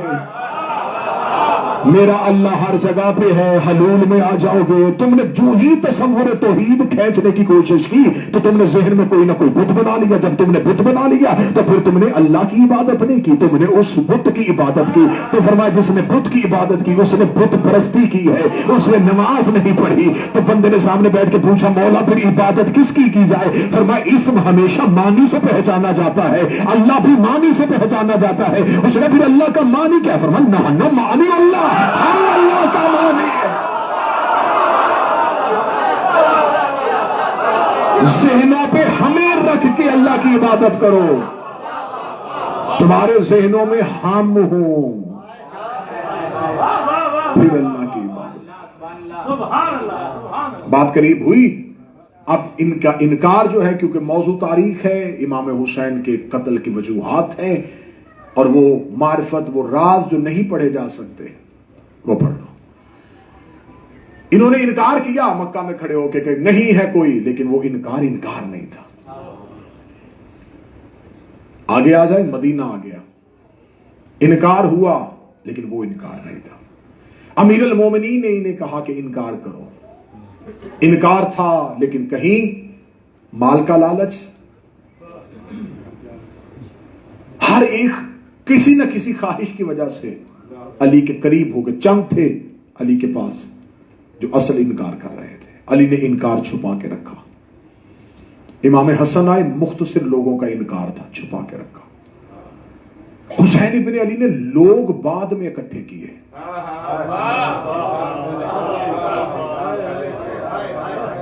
S3: میرا اللہ ہر جگہ پہ ہے، حلول میں آ جاؤ گے۔ تم نے جو ہی تصور توحید کھینچنے کی کوشش کی تو تم نے ذہن میں کوئی نہ کوئی بت بنا لیا، جب تم نے بت بنا لیا تو پھر تم نے اللہ کی عبادت نہیں کی، تم نے اس بت کی عبادت کی۔ تو فرمایا جس نے بت کی عبادت کی اس نے بت پرستی کی ہے، اس نے نماز نہیں پڑھی۔ تو بندے نے سامنے بیٹھ کے پوچھا مولا پھر عبادت کس کی جائے؟ فرمایا اسم ہمیشہ مانی سے پہچانا جاتا ہے، اللہ بھی مانی سے پہچانا جاتا ہے۔ اس نے پھر اللہ کا مانی کیا؟ فرمایا نہ مانی اللہ، ہم اللہ کا مانی ہے۔ ذہنوں پہ ہمیں رکھ کے اللہ کی عبادت کرو، تمہارے ذہنوں میں ہم ہوں پھر اللہ کی عبادت۔ بات قریب ہوئی۔ اب ان کا انکار جو ہے کیونکہ موضوع تاریخ ہے، امام حسین کے قتل کی وجوہات ہیں اور وہ معرفت، وہ راز جو نہیں پڑھے جا سکتے وہ پڑھ لو۔ انہوں نے انکار کیا مکہ میں کھڑے ہو کے کہ نہیں ہے کوئی، لیکن وہ انکار نہیں تھا۔ آگے آ جائے، مدینہ آ گیا، انکار ہوا لیکن وہ انکار نہیں تھا۔ امیر المومنین نے انہیں کہا کہ انکار کرو، انکار تھا لیکن کہیں مال کا لالچ، ہر ایک کسی نہ کسی خواہش کی وجہ سے علی کے قریب ہو گئے۔ چند تھے علی کے پاس جو اصل انکار کر رہے تھے، علی نے انکار چھپا کے رکھا۔ امام حسن آئے، مختصر لوگوں کا انکار تھا، چھپا کے رکھا۔ حسین ابن علی نے لوگ بعد میں اکٹھے کیے،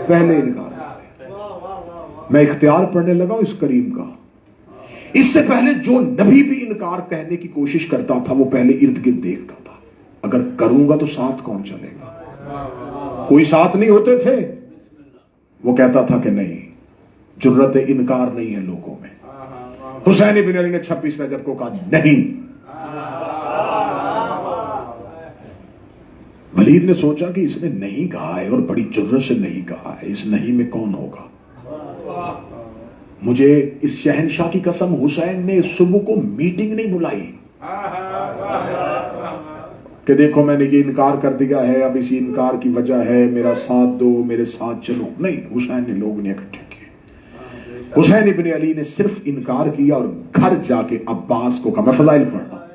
S3: پہلے انکار کرتے۔ میں اختیار پڑھنے لگا اس کریم کا، اس سے پہلے جو نبی بھی انکار کہنے کی کوشش کرتا تھا وہ پہلے ارد گرد دیکھتا تھا، اگر کروں گا تو ساتھ کون چلے گا؟ کوئی ساتھ نہیں ہوتے تھے، وہ کہتا تھا کہ نہیں، جرت انکار نہیں ہے لوگوں میں۔ حسین بن علی نے 26 رجب کو کہا نہیں۔ ولید نے سوچا کہ اس نے نہیں کہا ہے اور بڑی جرت سے نہیں کہا ہے، اس نہیں میں کون ہوگا؟ مجھے اس شہنشاہ کی قسم، حسین نے صبح کو میٹنگ نہیں بلائی کہ دیکھو میں نے یہ انکار کر دیا ہے، اب اسی انکار کی وجہ ہے، میرا ساتھ دو، میرے ساتھ چلو۔ نہیں، حسین نے لوگ نے اکٹھے کیے۔ حسین ابن علی نے صرف انکار کیا اور گھر جا کے عباس کو کہا، میں فضائل پڑھ رہا ہوں،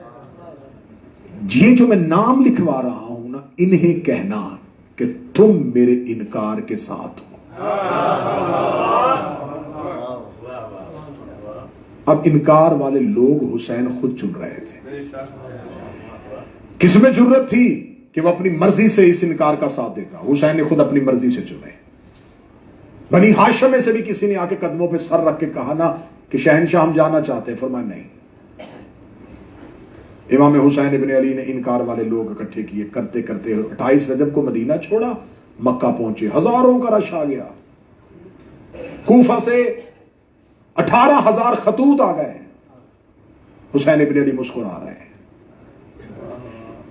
S3: یہ جو میں نام لکھوا رہا ہوں نا، انہیں کہنا کہ تم میرے انکار کے ساتھ ہو۔ اب انکار والے لوگ حسین خود چن رہے تھے۔ کس میں جرت تھی کہ وہ اپنی مرضی سے اس انکار کا ساتھ دیتا؟ حسین نے خود اپنی مرضی سے چنے۔ بنی ہاشم میں سے بھی کسی نے آ کے قدموں پہ سر رکھ کے کہا نا کہ شہنشاہ ہم جانا چاہتے ہیں، فرمایا نہیں۔ امام حسین ابن علی نے انکار والے لوگ اکٹھے کیے، کرتے کرتے 28 رجب کو مدینہ چھوڑا، مکہ پہنچے، ہزاروں کا رش آ گیا۔ کوفہ سے 18,000 خطوط آ گئے۔ حسین ابن علی مسکرا رہے ہیں۔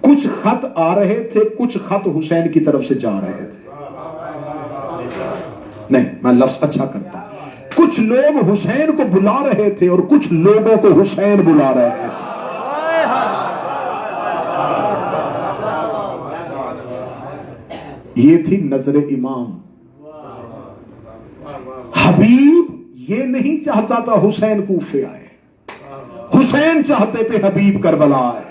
S3: کچھ خط آ رہے تھے، کچھ خط حسین کی طرف سے جا رہے تھے۔ نہیں، میں لفظ اچھا کرتا ہوں، کچھ لوگ حسین کو بلا رہے تھے اور کچھ لوگوں کو حسین بلا رہے تھے۔ یہ تھی نظر امام۔ حبیب یہ نہیں چاہتا تھا حسین کوفے آئے، حسین چاہتے تھے حبیب کربلا آئے۔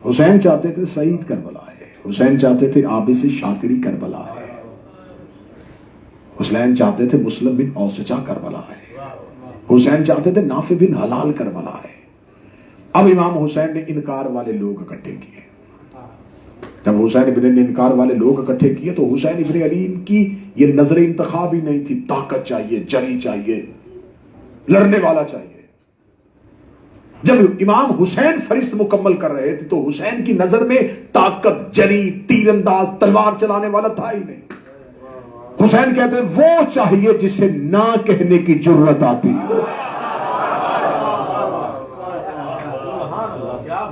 S3: حسین چاہتے تھے سعید کربلا ہے، حسین چاہتے تھے عابس شاکری کربلا ہے، حسین چاہتے تھے مسلم بن اوسجا کربلا ہے، حسین چاہتے تھے نافع بن حلال کربلا ہے۔ اب امام حسین نے انکار والے لوگ اکٹھے کیے۔ جب حسین ابن نے انکار والے لوگ اکٹھے کیے تو حسین ابن علی کی یہ نظر انتخاب ہی نہیں تھی، طاقت چاہیے، جری چاہیے، لڑنے والا چاہیے۔ جب امام حسین فرشت مکمل کر رہے تھے تو حسین کی نظر میں طاقت، جری، تیر انداز، تلوار چلانے والا تھا ہی نہیں۔ حسین کہتے ہیں وہ چاہیے جسے نہ کہنے کی جرت آتی ہو۔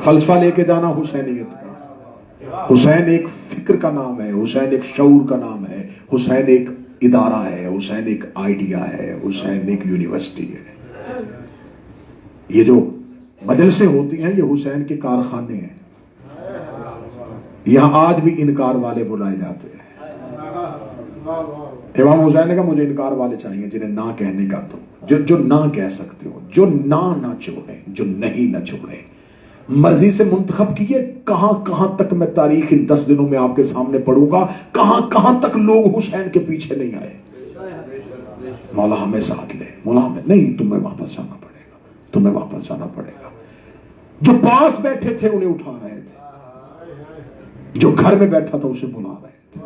S3: فلسفہ لے کے جانا حسینیت کا۔ حسین ایک فکر کا نام ہے، حسین ایک شعور کا نام ہے، حسین ایک ادارہ ہے، حسین ایک آئیڈیا ہے، حسین ایک یونیورسٹی ہے۔ یہ جو مجلسیں ہوتی ہیں یہ حسین کے کارخانے ہیں۔ یہاں آج بھی انکار والے بلائے جاتے ہیں۔ امام حسین نے کہا مجھے انکار والے چاہیے جنہیں نہ کہنے کا تو جو نہ کہہ سکتے ہو، جو نہ چھوڑیں، جو نہیں نہ چھوڑیں، مرضی سے منتخب کیے۔ کہاں کہاں تک میں تاریخ ان 10 دنوں میں آپ کے سامنے پڑھوں گا، کہاں کہاں تک لوگ حسین کے پیچھے نہیں آئے۔ مولا ہمیں ساتھ لے، مولا ہمیں نہیں، تمہیں واپس جانا پڑے گا، تمہیں واپس جانا پڑے گا۔ جو پاس بیٹھے تھے انہیں اٹھا رہے تھے، جو گھر میں بیٹھا تھا اسے بلا رہے تھے۔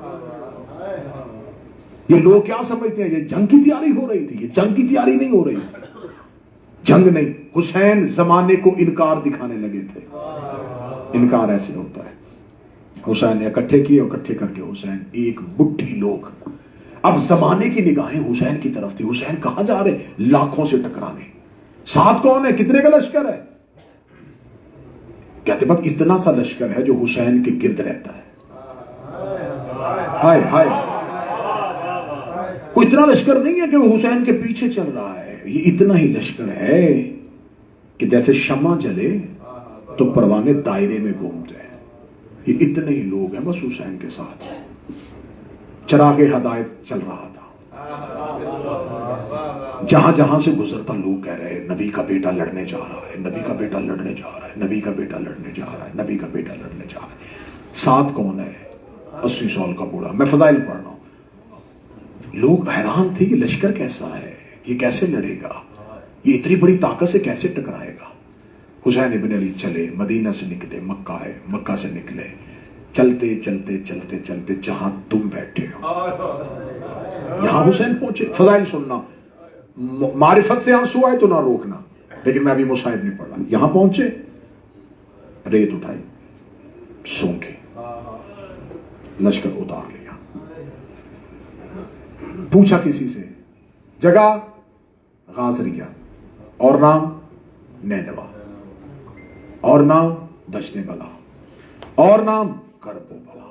S3: یہ لوگ کیا سمجھتے ہیں یہ جنگ کی تیاری ہو رہی تھی؟ یہ جنگ کی تیاری نہیں ہو رہی تھی، جنگ نہیں۔ حسین زمانے کو انکار دکھانے لگے تھے۔ انکار ایسے ہوتا ہے۔ حسین نے اکٹھے کیے، اکٹھے کر کے حسین ایک مٹھی لوگ، اب زمانے کی نگاہیں حسین کی طرف تھی۔ حسین کہاں جا رہے؟ لاکھوں سے ٹکرانے۔ ساتھ کون ہے؟ کتنے کا لشکر ہے؟ کہتے بس اتنا سا لشکر ہے جو حسین کے گرد رہتا ہے۔ ہائے ہائے، کوئی اتنا لشکر نہیں ہے کہ وہ حسین کے پیچھے چل رہا ہے۔ یہ اتنا ہی لشکر ہے کہ جیسے شمع جلے تو پروانے دائرے میں گھومتے ہیں۔ یہ اتنے ہی لوگ ہیں بس حسین کے ساتھ۔ چراغ ہدایت چل رہا تھا، جہاں جہاں سے گزرتا لوگ کہہ رہے نبی کا بیٹا لڑنے جا رہا ہے، نبی کا بیٹا لڑنے جا رہا ہے، نبی کا بیٹا لڑنے جا رہا ہے، نبی کا بیٹا لڑنے جا رہا ہے۔ ساتھ کون ہے؟ 80 سال کا بوڑھا۔ میں فضائل پڑھ رہا ہوں۔ لوگ حیران تھے کہ لشکر کیسا ہے، یہ کیسے لڑے گا، یہ اتنی بڑی طاقت سے کیسے ٹکرائے گا۔ حسین ابن علی چلے، مدینہ سے نکلے، مکہ ہے، مکہ سے نکلے، چلتے چلتے چلتے چلتے جہاں تم بیٹھے ہو یہاں حسین پہنچے۔ فضائل سننا، معرفت سے آنسو آئے تو نہ روکنا، لیکن میں ابھی مصائب نہیں پڑھ رہا۔ یہاں پہنچے، ریت اٹھائی، سونکے، لشکر اتار لیا۔ پوچھا کسی سے، جگہ غازریہ، اور نام نینوا، اور نام دشت بلا، اور نام کرب و بلا۔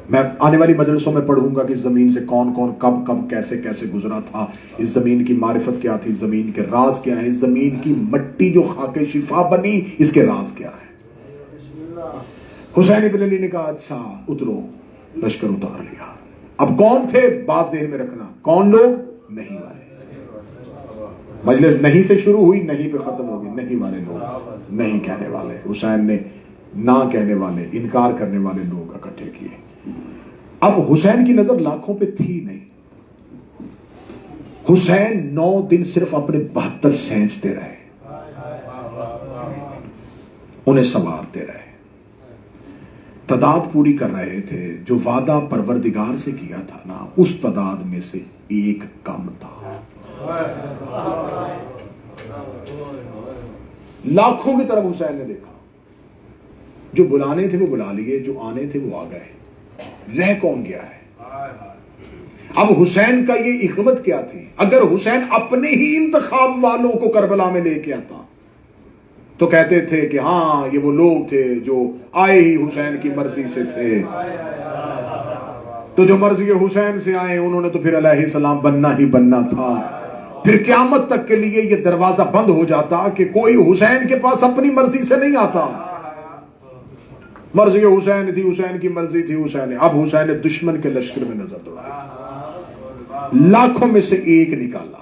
S3: میں آنے والی مجلسوں میں پڑھوں گا کہ اس زمین سے کون کون کب کب کیسے کیسے گزرا تھا، اس زمین کی معرفت کیا تھی، زمین کے راز کیا ہے، اس زمین کی مٹی جو خاک شفا بنی اس کے راز کیا ہے۔ حسین ابن علی نے کہا اچھا اترو، لشکر اتار لیا۔ اب کون تھے بات ذہن میں رکھنا، کون لوگ؟ نہیں والے۔ مجلس نہیں سے شروع ہوئی، نہیں پہ ختم ہوگی۔ نہیں والے لوگ، نہیں کہنے والے۔ حسین نے نہ کہنے والے، انکار کرنے والے لوگ اکٹھے کیے۔ اب حسین کی نظر لاکھوں پہ تھی نہیں۔ حسین 9 دن صرف اپنے 72 سینچتے رہے، انہیں سنوارتے رہے، تعداد پوری کر رہے تھے۔ جو وعدہ پروردگار سے کیا تھا نا، اس تعداد میں سے ایک کم تھا۔ لاکھوں کی طرف حسین نے دیکھا، جو بلانے تھے وہ بلا لیے، جو آنے تھے وہ آ گئے، رہ کون گیا ہے؟ اب حسین کا یہ حکمت کیا تھی؟ اگر حسین اپنے ہی انتخاب والوں کو کربلا میں لے کے آتا تو کہتے تھے کہ ہاں یہ وہ لوگ تھے جو آئے ہی حسین کی مرضی سے تھے، تو جو مرضی حسین سے آئے انہوں نے تو پھر علیہ السلام بننا ہی بننا تھا۔ پھر قیامت تک کے لیے یہ دروازہ بند ہو جاتا کہ کوئی حسین کے پاس اپنی مرضی سے نہیں آتا۔ مرضی حسین تھی، حسین کی مرضی تھی، حسین۔ اب حسین نے دشمن کے لشکر میں نظر دوڑائی، لاکھوں میں سے ایک نکالا۔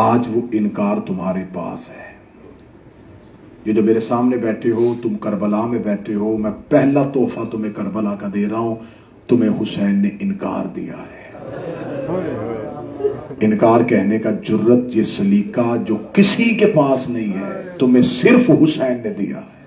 S3: آج وہ انکار تمہارے پاس ہے. یہ جو میرے سامنے بیٹھے ہو، تم کربلا میں بیٹھے ہو، میں پہلا تحفہ تمہیں کربلا کا دے رہا ہوں. تمہیں حسین نے انکار دیا ہے. انکار کہنے کا جرت، یہ سلیقہ جو کسی کے پاس نہیں ہے، تمہیں صرف حسین نے دیا ہے.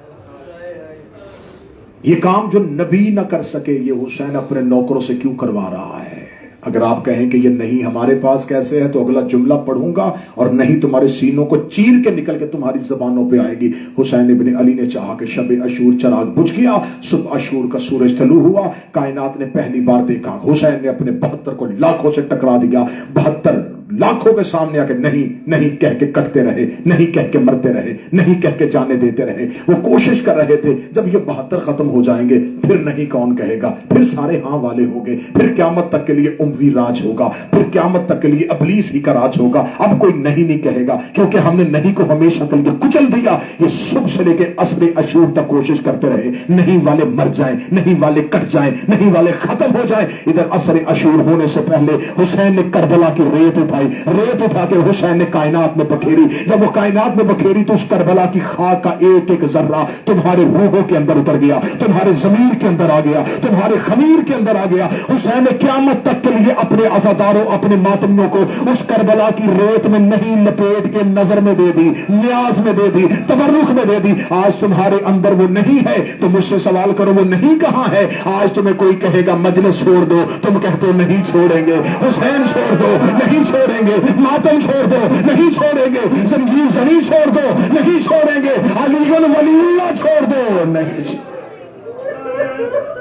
S3: یہ کام جو نبی نہ کر سکے، یہ حسین اپنے نوکروں سے کیوں کروا رہا ہے؟ اگر آپ کہیں کہ یہ نہیں ہمارے پاس کیسے ہے، تو اگلا جملہ پڑھوں گا اور نہیں تمہارے سینوں کو چیر کے نکل کے تمہاری زبانوں پہ آئے گی. حسین ابن علی نے چاہا کہ شب عاشور چراغ بجھ گیا، صبح عاشور کا سورج طلوع ہوا، کائنات نے پہلی بار دیکھا. حسین نے اپنے 72 کو لاکھوں سے ٹکرا دیا. 72 لاکھوں کے سامنے آ کے نہیں کہہ کے کٹتے رہے، نہیں کہہ کے مرتے رہے، نہیں کہہ کے جانے دیتے رہے. وہ کوشش کر رہے تھے جب یہ 72 ختم ہو جائیں گے پھر نہیں کون کہے گا، پھر سارے ہاں والے ہوں گے، پھر قیامت تک کے لیے اموی راج ہوگا، پھر قیامت تک کے لیے ابلیس ہی کا راج ہوگا. اب کوئی نہیں کہے گا، کیونکہ ہم نے نہیں کو ہمیشہ کے لیے کچل دیا. یہ صبح سے لے کے عصر عاشور تک کوشش کرتے رہے، نہیں والے مر جائیں، نہیں والے کٹ جائیں، نہیں والے ختم ہو جائیں. ادھر عصر عاشور ہونے سے پہلے حسین نے کربلا کی ریت اٹھائی، ریت اٹھا کے حسین نے کائنات میں بکھیری. جب وہ کائنات میں بکھیری تو اس کربلا کی خاک کا ایک ایک ذرہ تمہارے روحوں کے اندر اتر گیا، تمہارے ضمیر کے اندر آ گیا، تمہارے خمیر کے اندر آ گیا. حسین نے قیامت تک کے لیے اپنے عزاداروں، اپنے ماتمیوں کو اس کربلا کی ریت میں نہیں لپیٹ کے نظر میں دے دی، نیاز میں دے دی، تبرک میں دے دی. آج تمہارے اندر وہ نہیں ہے تو مجھ سے سوال کرو وہ نہیں کہاں ہے؟ آج تمہیں کوئی کہے گا مجلس چھوڑ دو، تم کہتے ہو نہیں چھوڑیں گے. حسین چھوڑ دو، نہیں چھوڑیں گے. ماتم چھوڑ دو، نہیں چھوڑیں گے. زنجیر زنی چھوڑ دو، نہیں چھوڑیں گے. علی ولی اللہ چھوڑ دو، نہیں.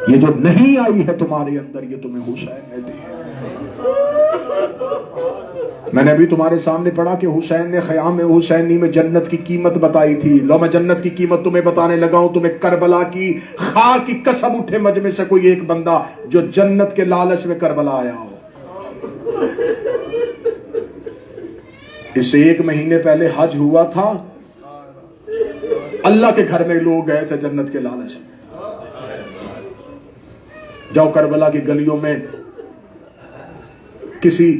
S3: یہ جو نہیں آئی ہے تمہارے اندر، یہ تمہیں حسین نے دی. میں نے ابھی تمہارے سامنے پڑھا کہ حسین نے خیام حسینی میں جنت کی قیمت بتائی تھی. لو میں جنت کی قیمت تمہیں بتانے لگا ہوں. تمہیں کربلا کی خاک کی قسم اٹھے مجمع سے کوئی ایک بندہ جو جنت کے لالچ میں کربلا آیا ہو. اس سے 1 مہینے پہلے حج ہوا تھا، اللہ کے گھر میں لوگ گئے تھے جنت کے لالچ میں. جاؤ کربلا کی گلیوں میں کسی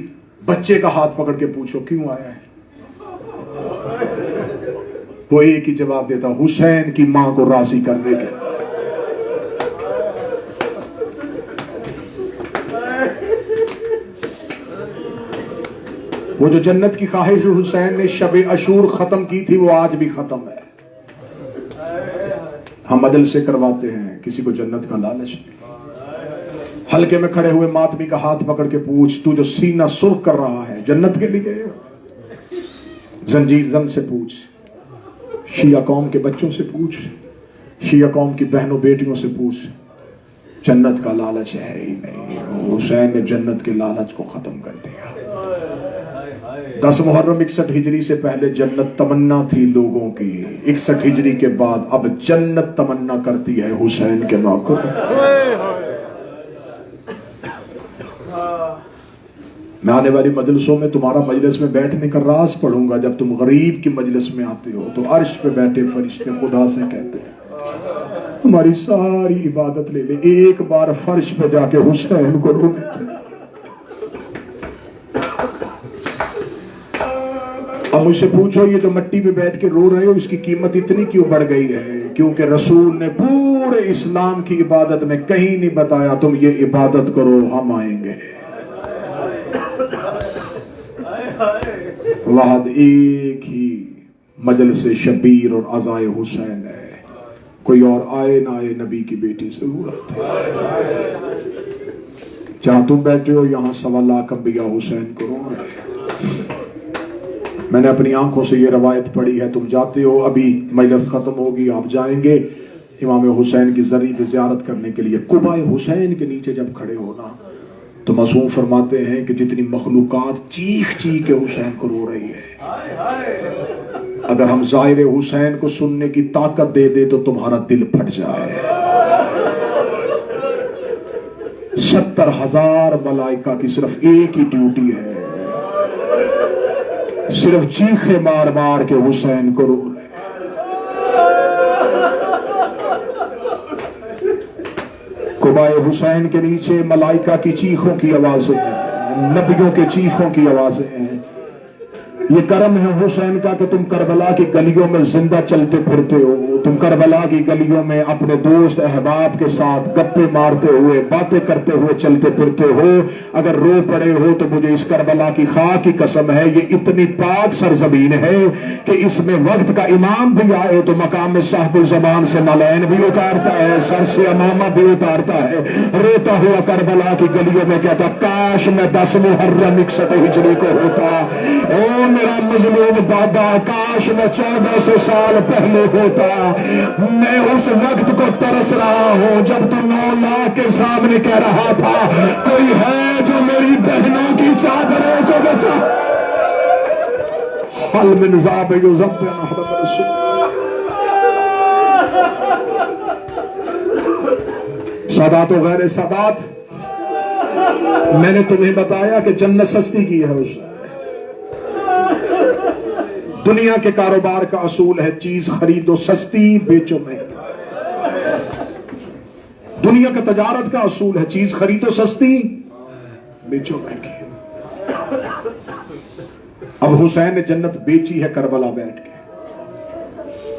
S3: بچے کا ہاتھ پکڑ کے پوچھو کیوں آیا ہے، وہ ایک ہی جواب دیتا، حسین کی ماں کو راضی کرنے کے. وہ جو جنت کی خواہش حسین نے شب عاشور ختم کی تھی، وہ آج بھی ختم ہے. ہم مدل سے کرواتے ہیں، کسی کو جنت کا لالچ نہیں. حلقے میں کھڑے ہوئے ماتمی کا ہاتھ پکڑ کے پوچھ، تو جو سینہ سرخ کر رہا ہے جنت کے لیے؟ زنجیر زن سے پوچھ، شیعہ قوم کے بچوں سے پوچھ، شیعہ قوم کی بہنوں بیٹیوں سے پوچھ، جنت کا لالچ ہے ہی نہیں. حسین نے جنت کے لالچ کو ختم کر دیا. 10 محرم 61 ہجری سے پہلے جنت تمنا تھی لوگوں کی، 61 ہجری کے بعد اب جنت تمنا کرتی ہے حسین کے موقع. میں آنے والی مجلسوں میں تمہارا مجلس میں بیٹھنے کا راز پڑھوں گا. جب تم غریب کی مجلس میں آتے ہو تو عرش پہ بیٹھے فرشتے خدا سے کہتے ہیں ہماری ساری عبادت لے لے، ایک بار فرش پہ جا کے حسین کو رونے دے. اب مجھ سے پوچھو یہ جو مٹی پہ بیٹھ کے رو رہے ہو اس کی قیمت اتنی کیوں بڑھ گئی ہے؟ کیونکہ رسول نے پورے اسلام کی عبادت میں کہیں نہیں بتایا تم یہ عبادت کرو ہم آئیں گے. واحد ایک ہی مجلس شبیر اور عزائے حسین ہے، کوئی اور آئے نہ آئے نبی کی بیٹی ضرورت ہے. جہاں تم بیٹھے ہو یہاں 1.25 لاکھ انبیاء حسین کو رو رہے ہیں. میں نے اپنی آنکھوں سے یہ روایت پڑھی ہے. تم جاتے ہو، ابھی مجلس ختم ہوگی، آپ جائیں گے امام حسین کی زرعی زیارت کرنے کے لیے. قبہ حسین کے نیچے جب کھڑے ہونا تو معصوم فرماتے ہیں کہ جتنی مخلوقات چیخ چیخ کے حسین کو رو رہی ہے، اگر ہم ظاہر حسین کو سننے کی طاقت دے دے تو تمہارا دل پھٹ جائے. 70,000 ملائکہ کی صرف ایک ہی ڈیوٹی ہے، صرف چیخے مار مار کے حسین کو رو رہے. قبہ حسین کے نیچے ملائکہ کی چیخوں کی آوازیں ہیں، نبیوں کے چیخوں کی آوازیں ہیں، یہ کرم ہے حسین کا کہ تم کربلا کی گلیوں میں زندہ چلتے پھرتے ہو. تم کربلا کی گلیوں میں اپنے دوست احباب کے ساتھ گپے مارتے ہوئے باتیں کرتے ہوئے چلتے پھرتے ہو. اگر رو پڑے ہو تو مجھے اس کربلا کی خاک کی قسم ہے یہ اتنی پاک سرزمین ہے کہ اس میں وقت کا امام بھی آئے تو مقام صاحب الزمان سے نالین بھی اتارتا ہے, سر سے امامہ بھی اتارتا ہے. روتا ہوا کربلا کی گلیوں میں کہتا کاش میں 10 محرم 61 ہجری کو ہوتا. او میرا مظلوم دادا, کاش میں 1400 سال پہلے ہوتا. میں اس وقت کو ترس رہا ہوں جب تو 9 لاکھ کے سامنے کہہ رہا تھا کوئی ہے جو میری بہنوں کی چادروں کو بچا. حل من ذاب یذب محمد رسول. سادات و غیر سادات, میں نے تمہیں بتایا کہ جنت سستی کی ہے. اس دنیا کے کاروبار کا اصول ہے چیز خریدو سستی بیچو مہنگی. دنیا کا تجارت کا اصول ہے چیز خریدو سستی بیچو مہنگی. اب حسین نے جنت بیچی ہے کربلا بیٹھ کے.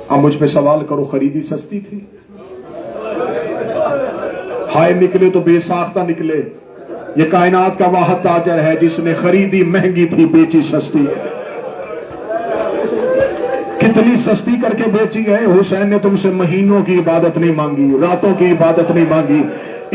S3: اب مجھ پہ سوال کرو خریدی سستی تھی؟ ہائے نکلے تو بے ساختہ نکلے. یہ کائنات کا واحد تاجر ہے جس نے خریدی مہنگی تھی بیچی سستی ہے. کتنی سستی کر کے بیچی ہے. حسین نے تم سے مہینوں کی عبادت نہیں مانگی, راتوں کی عبادت نہیں مانگی.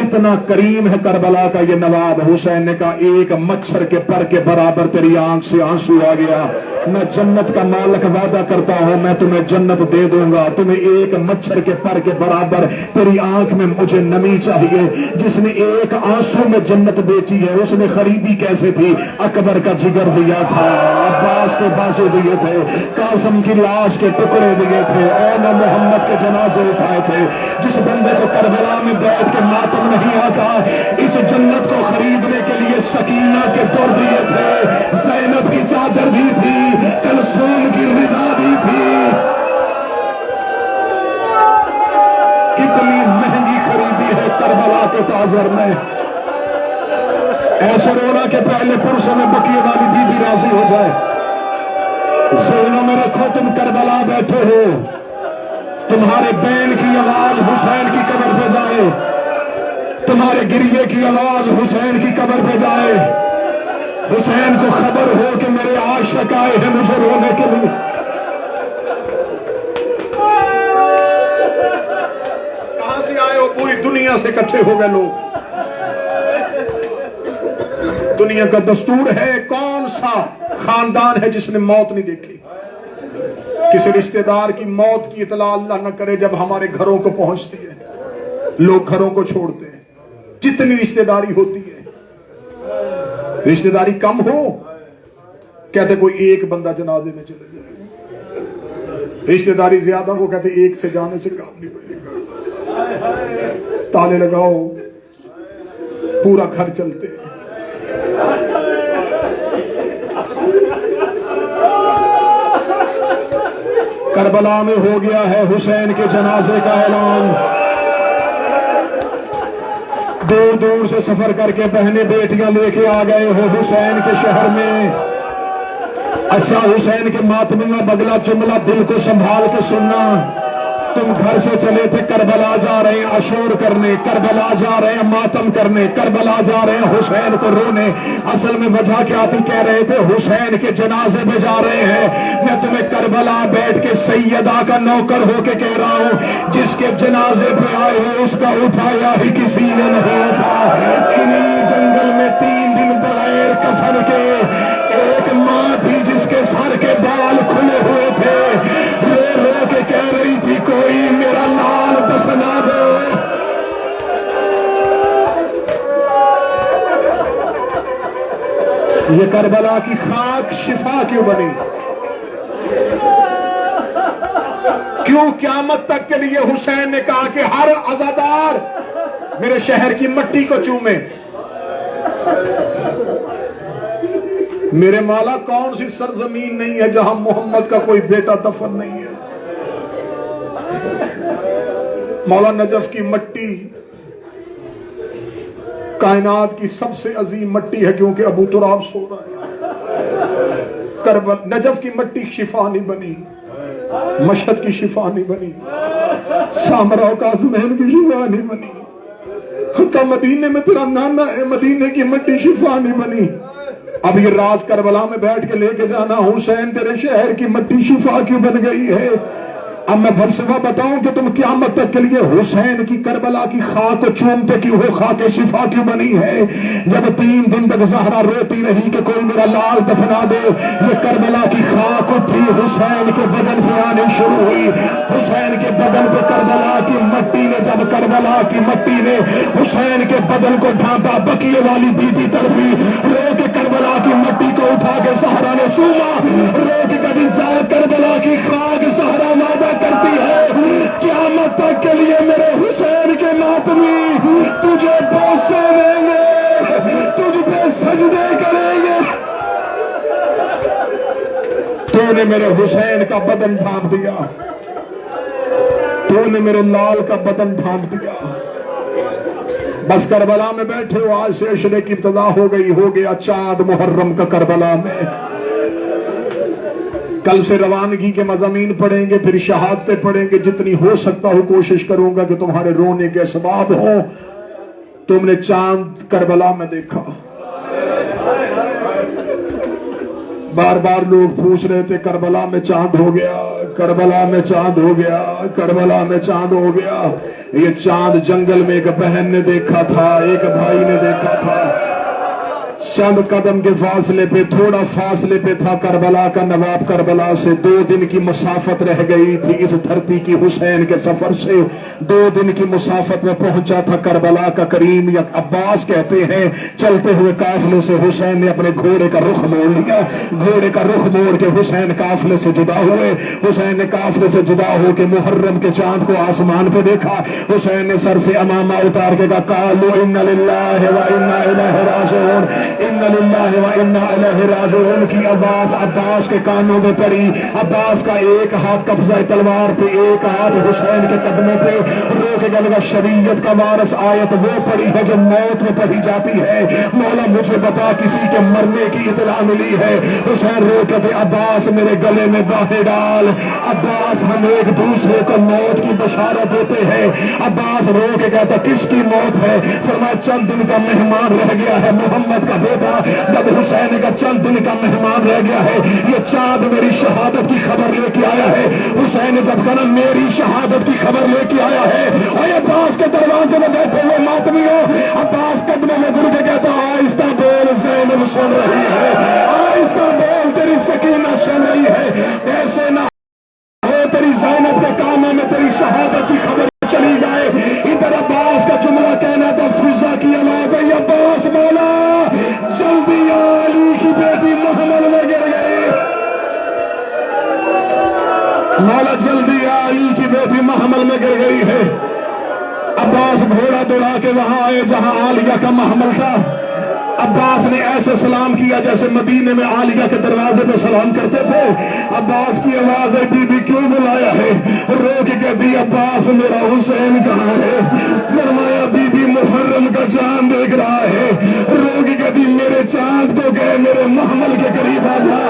S3: اتنا کریم ہے کربلا کا یہ نواب. حسین نے کہا ایک مچھر کے پر کے برابر تیری آنکھ سے آنسو آ گیا, میں جنت کا مالک وعدہ کرتا ہوں میں تمہیں جنت دے دوں گا. تمہیں ایک مچھر کے پر کے برابر تیری آنکھ میں مجھے نمی چاہیے. جس نے ایک آنسو میں جنت بیچی ہے اس نے خریدی کیسے تھی؟ اکبر کا جگر دیا تھا, عباس کے بازو دیے تھے, قاسم کی لاش کے ٹکڑے دیے تھے, اور محمد کے جنازے اٹھائے تھے. جس بندے کو کربلا میں بیٹھ کے ماتم نہیں آتا اس جنت کو خریدنے کے لیے سکینہ کے در دیے تھے, زینب کی چادر دی تھی, کلثوم کی رضا دی تھی. کتنی مہنگی خریدی ہے کربلا کے تاجر نے. ایسے رونا کہ پہلے پرسوں میں بقیہ والی بی بی راضی ہو جائے. ذہنوں میں رکھو تم کربلا بیٹھے ہو, تمہارے بین کی آواز حسین کی قبر پہ جائے, تمہارے گریے کی آواز حسین کی قبر پہ جائے. حسین کو خبر ہو کہ میرے عاشق آئے ہیں مجھے رونے کے لیے. کہاں سے آئے ہو؟ پوری دنیا سے اکٹھے ہو گئے لوگ. دنیا کا دستور ہے, کون سا خاندان ہے جس نے موت نہیں دیکھی؟ کسی رشتہ دار کی موت کی اطلاع اللہ نہ کرے جب ہمارے گھروں کو پہنچتی ہے, لوگ گھروں کو چھوڑتے ہیں. جتنی رشتہ داری ہوتی ہے, رشتہ داری کم ہو کہتے کوئی ایک بندہ جنازے میں چلے جائے, رشتہ داری زیادہ کو کہتے ایک سے جانے سے کام نہیں بنے گا, تالے لگاؤ پورا گھر چلتے. کربلا میں ہو گیا ہے حسین کے جنازے کا اعلان. دور دور سے سفر کر کے بہنیں بیٹیاں لے کے آ گئے ہو حسین کے شہر میں. اچھا حسین کے ماتمیاں بگلا جملہ دل کو سنبھال کے سننا. تم گھر سے چلے تھے کربلا جا رہے ہیں عاشور کرنے, کربلا جا رہے ہیں ماتم کرنے, کربلا جا رہے ہیں حسین کو رونے. اصل میں وجہ کیا تھی؟ کہہ رہے تھے حسین کے جنازے میں جا رہے ہیں. میں تمہیں کربلا بیٹھ کے سیدہ کا نوکر ہو کے کہہ رہا ہوں جس کے جنازے پہ آئے ہو اس کا اٹھایا ہی کسی نے نہیں تھا. انہی جنگل میں 3 دن بغیر کفن کے ایک ماں تھی جس کے سر کے بال کھلے ہوئے تھے, رو رو کے کہہ رہی تھی کوئی میرا لال دفنا دو. یہ کربلا کی خاک شفا کیوں بنی؟ کیوں قیامت تک کے لیے حسین نے کہا کہ ہر عزادار میرے شہر کی مٹی کو چومے؟ میرے مولا کون سی سرزمین نہیں ہے جہاں محمد کا کوئی بیٹا دفن نہیں ہے؟ مولا نجف کی مٹی کائنات کی سب سے عظیم مٹی ہے کیونکہ ابو تراب سو رہا ہے. کربلا نجف کی مٹی شفا نہیں بنی، مشہد کی شفا نہیں بنی، سامرا و کاظمین کی شفا نہیں بنی، حتی مدینے میں تیرا نانا ہے، مدینے کی مٹی شفا نہیں بنی۔ اب یہ راز کربلا میں بیٹھ کے لے کے جانا، حسین تیرے شہر کی مٹی شفا کیوں بن گئی ہے؟ اب میں فلسفہ بتاؤں کہ تم قیامت تک کے لیے حسین کی کربلا کی خاک کو چومتے کیوں ہو، خاک شفا کیوں بنی ہے؟ جب 3 دن تک زہرا روتی رہی کہ کوئی میرا لال دفنا دے، یہ کربلا کی خاک اٹھی، حسین کے بدن پہ آنے شروع ہوئی، حسین کے بدن پہ کربلا کی مٹی نے، جب کربلا کی مٹی نے حسین کے بدن کو ڈھانپا، بقیہ والی بی بی تڑپی، رو کے کربلا کی مٹی کو اٹھا کے سہرا نے چوما، رو کے کبھی جائے کربلا کی خاک سہرا وعدہ کرتی ہے قیامت تک کے لیے میرے حسین کے ماتمی تجھے بوسے دیں گے، تجھ پہ سجدے کریں گے۔ تو نے میرے حسین کا بدن ڈھانپ دیا، تو نے میرے لال کا بدن ڈھانپ دیا۔ بس کربلا میں بیٹھے ہو، آج سے عشرے کی ابتدا ہو گئی، ہو گیا چاند محرم کا کربلا میں۔ کل سے روانگی کے مضامین پڑھیں گے، پھر شہادتیں پڑھیں گے، جتنی ہو سکتا ہو کوشش کروں گا کہ تمہارے رونے کے اسباب ہوں۔ تم نے چاند کربلا میں دیکھا، بار بار لوگ پوچھ رہے تھے کربلا میں چاند ہو گیا، کربلا میں چاند ہو گیا، کربلا میں چاند ہو گیا۔ یہ چاند جنگل میں ایک بہن نے دیکھا تھا، ایک بھائی نے دیکھا تھا، چند قدم کے فاصلے پہ، تھوڑا فاصلے پہ تھا کربلا کا نواب۔ کربلا سے 2 دن کی مسافت رہ گئی تھی اس دھرتی کی، حسین کے سفر سے 2 دن کی مسافت میں پہنچا تھا کربلا کا کریم۔ یا عباس کہتے ہیں چلتے ہوئے قافلے سے حسین نے اپنے گھوڑے کا رخ موڑ لیا، گھوڑے کا رخ موڑ کے حسین قافلے سے جدا ہوئے۔ حسین نے قافلے سے جدا ہو کے محرم کے چاند کو آسمان پہ دیکھا، حسین نے سر سے امامہ اتار کے کہا قالوا ان للہ و انا الیہ راجعون، ان للہ و انا الیہ راجعون کی آواز عباس کے کانوں میں پڑی۔ عباس کا ایک ہاتھ قبضہ تلوار پہ، ایک ہاتھ حسین کے قدموں پہ، رو کے گلگا شریعت کا وارث آیت وہ پڑی ہے جو موت میں پڑھی جاتی ہے، مولا مجھے بتا کسی کے مرنے کی اطلاع ملی ہے؟ حسین رو کے تھے عباس میرے گلے میں باہیں ڈال، عباس ہم ایک دوسرے کو موت کی بشارت دیتے ہیں۔ عباس رو کے کہتا کس کی موت ہے؟ فرمایا چند دن کا مہمان رہ گیا ہے، محمد کا بیٹا جب حسین کا چند دن کا مہمان رہ گیا ہے، یہ چاند میری شہادت کی خبر لے کے آیا ہے۔ حسین نے جب کہا میری شہادت کی خبر لے کے آیا ہے، اور عباس کے دروازے میں بیٹھے ہوئے ماتمیوں، عباس قدموں میں گر کے کہتا آہستہ بول زینب سن رہی ہے، آہستہ بول تیری سکینہ سن رہی ہے، ایسے نہ ہو تیری زینب کے کانوں میں تیری شہادت کی خبر چلی جائے۔ ادھر عباس کا جملہ کہنا تھا فضا کی آواز ہے عباس مولا جلدی علی کی بیٹی محمل میں گر گئی، مولا جلدی علی کی بیٹی محمل میں گر گئی ہے۔ عباس گھوڑا دوڑا کے وہاں آئے جہاں عالیہ کا محمل تھا۔ عباس نے ایسے سلام کیا جیسے مدینے میں عالیہ کے دروازے پہ سلام کرتے تھے۔ عباس کی آواز ہے بی بی کیوں بلایا ہے؟ رو کے کہتی عباس میرا حسین کہاں ہے؟ فرمایا بی بی محرم کا چاند دیکھ رہا ہے۔ رو کے کہتی میرے چاند کو گئے میرے محمل کے قریب آ جا۔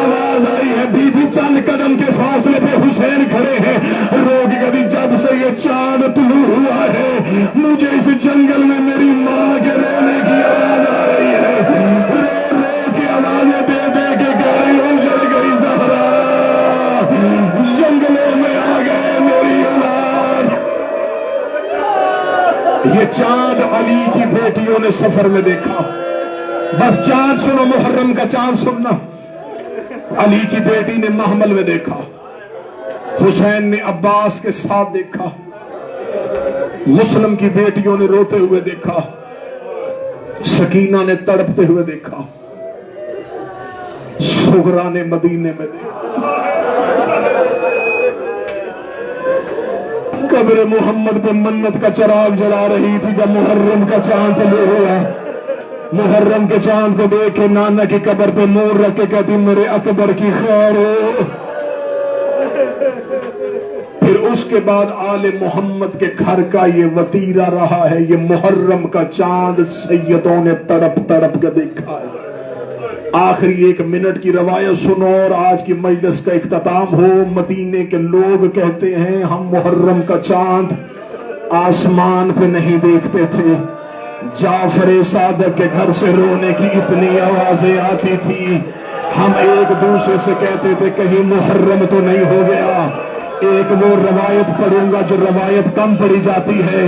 S3: آواز آئی ہے بی بی چند قدم کے فاصلے پہ حسین کھڑے ہیں۔ رو کے کہتی جب سے یہ چاند طلوع ہوا ہے مجھے اس جنگل میں میری ماں کے رونے کی آواز آ رہی ہے، رو رو کی آوازیں دے دے کے کہہ رہی ہوں جل گئی زہرا، جنگلوں میں آ گئے میری اولاد۔ یہ چاند علی کی بیٹیوں نے سفر میں دیکھا۔ بس چاند سنو، محرم کا چاند سننا۔ علی کی بیٹی نے محمل میں دیکھا، حسین نے عباس کے ساتھ دیکھا، مسلم کی بیٹیوں نے روتے ہوئے دیکھا، سکینہ نے تڑپتے ہوئے دیکھا، سغرا نے مدینے میں دیکھا۔ قبر محمد پہ منت کا چراغ جلا رہی تھی جب محرم کا چاند طلوع ہوا۔ محرم کے چاند کو دیکھ کے نانا کی قبر پہ نور رکھ کے کہتی میرے اکبر کی خیر ہو۔ پھر اس کے بعد آل محمد کے گھر کا یہ وتیرہ رہا ہے، یہ محرم کا چاند سیدوں نے تڑپ تڑپ کے دیکھا ہے۔ آخری 1 منٹ کی روایت سنو اور آج کی مجلس کا اختتام ہو۔ مدینے کے لوگ کہتے ہیں ہم محرم کا چاند آسمان پہ نہیں دیکھتے تھے، جعفر صادق کے گھر سے رونے کی اتنی آوازیں آتی تھی، ہم ایک دوسرے سے کہتے تھے کہیں محرم تو نہیں ہو گیا۔ ایک وہ روایت پڑھوں گا جو روایت کم پڑھی جاتی ہے،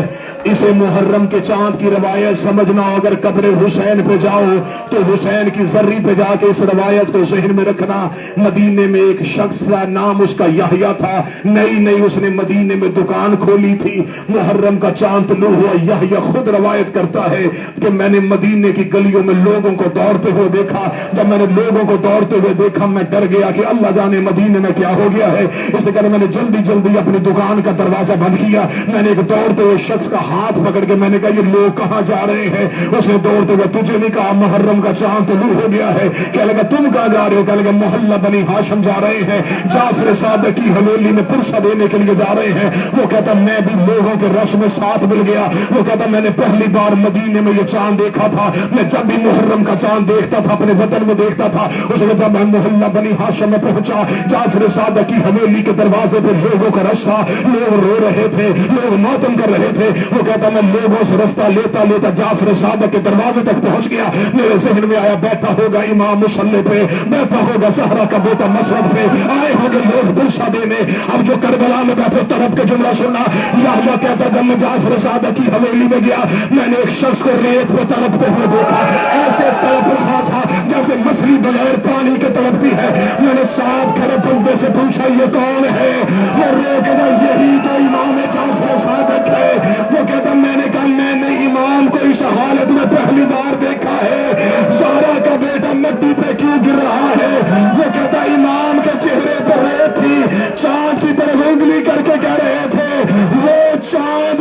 S3: اسے محرم کے چاند کی روایت سمجھنا۔ اگر قبر حسین پہ جاؤ تو حسین کی زری پہ جا کے اس روایت کو ذہن میں رکھنا۔ مدینے میں ایک شخص تھا، نام اس کا یحییٰ تھا، نئی اس نے مدینے میں دکان کھولی تھی۔ محرم کا چاند طلوع ہوا، یحییٰ خود روایت کرتا ہے کہ میں نے مدینے کی گلیوں میں لوگوں کو دوڑتے ہوئے دیکھا۔ جب میں نے لوگوں کو دوڑتے ہوئے دیکھا میں ڈر گیا کہ اللہ جانے مدینے میں کیا ہو گیا ہے، اس لیے میں نے جلدی اپنی دکان کا دروازہ بند کیا۔ میں نے ایک دوڑتے ہوئے شخص کا ہاتھ پکڑ کے میں نے کہا یہ لوگ کہاں جا رہے ہیں؟ اس نے دوڑتے ہوئے تجھے نہیں کہا محرم کا چاند طلوع ہو گیا ہے؟ کہنے لگا تم کہاں جا رہے ہو؟ کہنے لگا محلہ بنی ہاشم جا رہے ہیں، جعفر صادق کی حویلی میں پرسہ دینے کے لیے جا رہے ہیں۔ وہ کہتا میں بھی لوگوں کے رش میں ساتھ مل گیا۔ وہ کہتا میں نے پہلی بار مدینے میں یہ چاند دیکھا تھا، میں جب بھی محرم کا چاند دیکھتا تھا اپنے وطن میں دیکھتا تھا۔ اس نے جب میں محلہ بنی ہاشم میں پہنچا، جعفر صادق کی حویلی کے دروازے پہ لوگوں کا رش تھا، لوگ رو رہے تھے، لوگ ماتم کر رہے تھے۔ وہ کہتا میں لوگوں سے رستہ لیتا جعفر صادق کے دروازے تک پہنچ گیا۔ میرے ذہن میں آیا بیٹھا ہوگا امام مصلی پہ، بیٹھا ہوگا زہرا کا بیٹا مسعود پہ، آئے ہوں گے لوگ پرسہ دینے۔ اب جو کربلا میں بیٹھے طرف کے جملہ سننا، یحییٰ کہتا جب میں جعفر صادق کی حویلی میں گیا میں نے ایک شخص کو ریت پہ تڑپتے ہوئے دیکھا، ایسے تڑپ رہا تھا جیسے مچھلی بغیر پانی کے تڑپتی ہے۔ میں نے 7 کھڑے بندے سے پوچھا یہ کون ہے؟ وہ رو کے یہی تو امام جعفر صادق ہے۔ وہ کہتا میں نے کہا میں نے امام کو اس حالت میں پہلی بار دیکھا ہے، زہرا کا بیٹا مٹی پہ کیوں گر رہا ہے؟ وہ کہتا امام کے چہرے پر ریت تھی، چاند کی طرف انگلی کر کے کہہ رہے تھے وہ چاند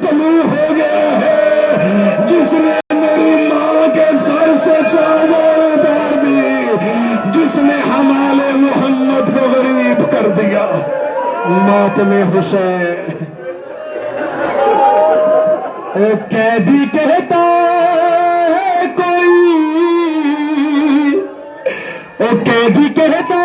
S3: طلوع ہو گیا ہے جس نے میری ماں کے سر سے چادر اتار دی، جس نے حمال محمد کو غریب کر دیا۔ ماتم حسین او قیدی کہتا ہے کوئی، او قیدی کہتا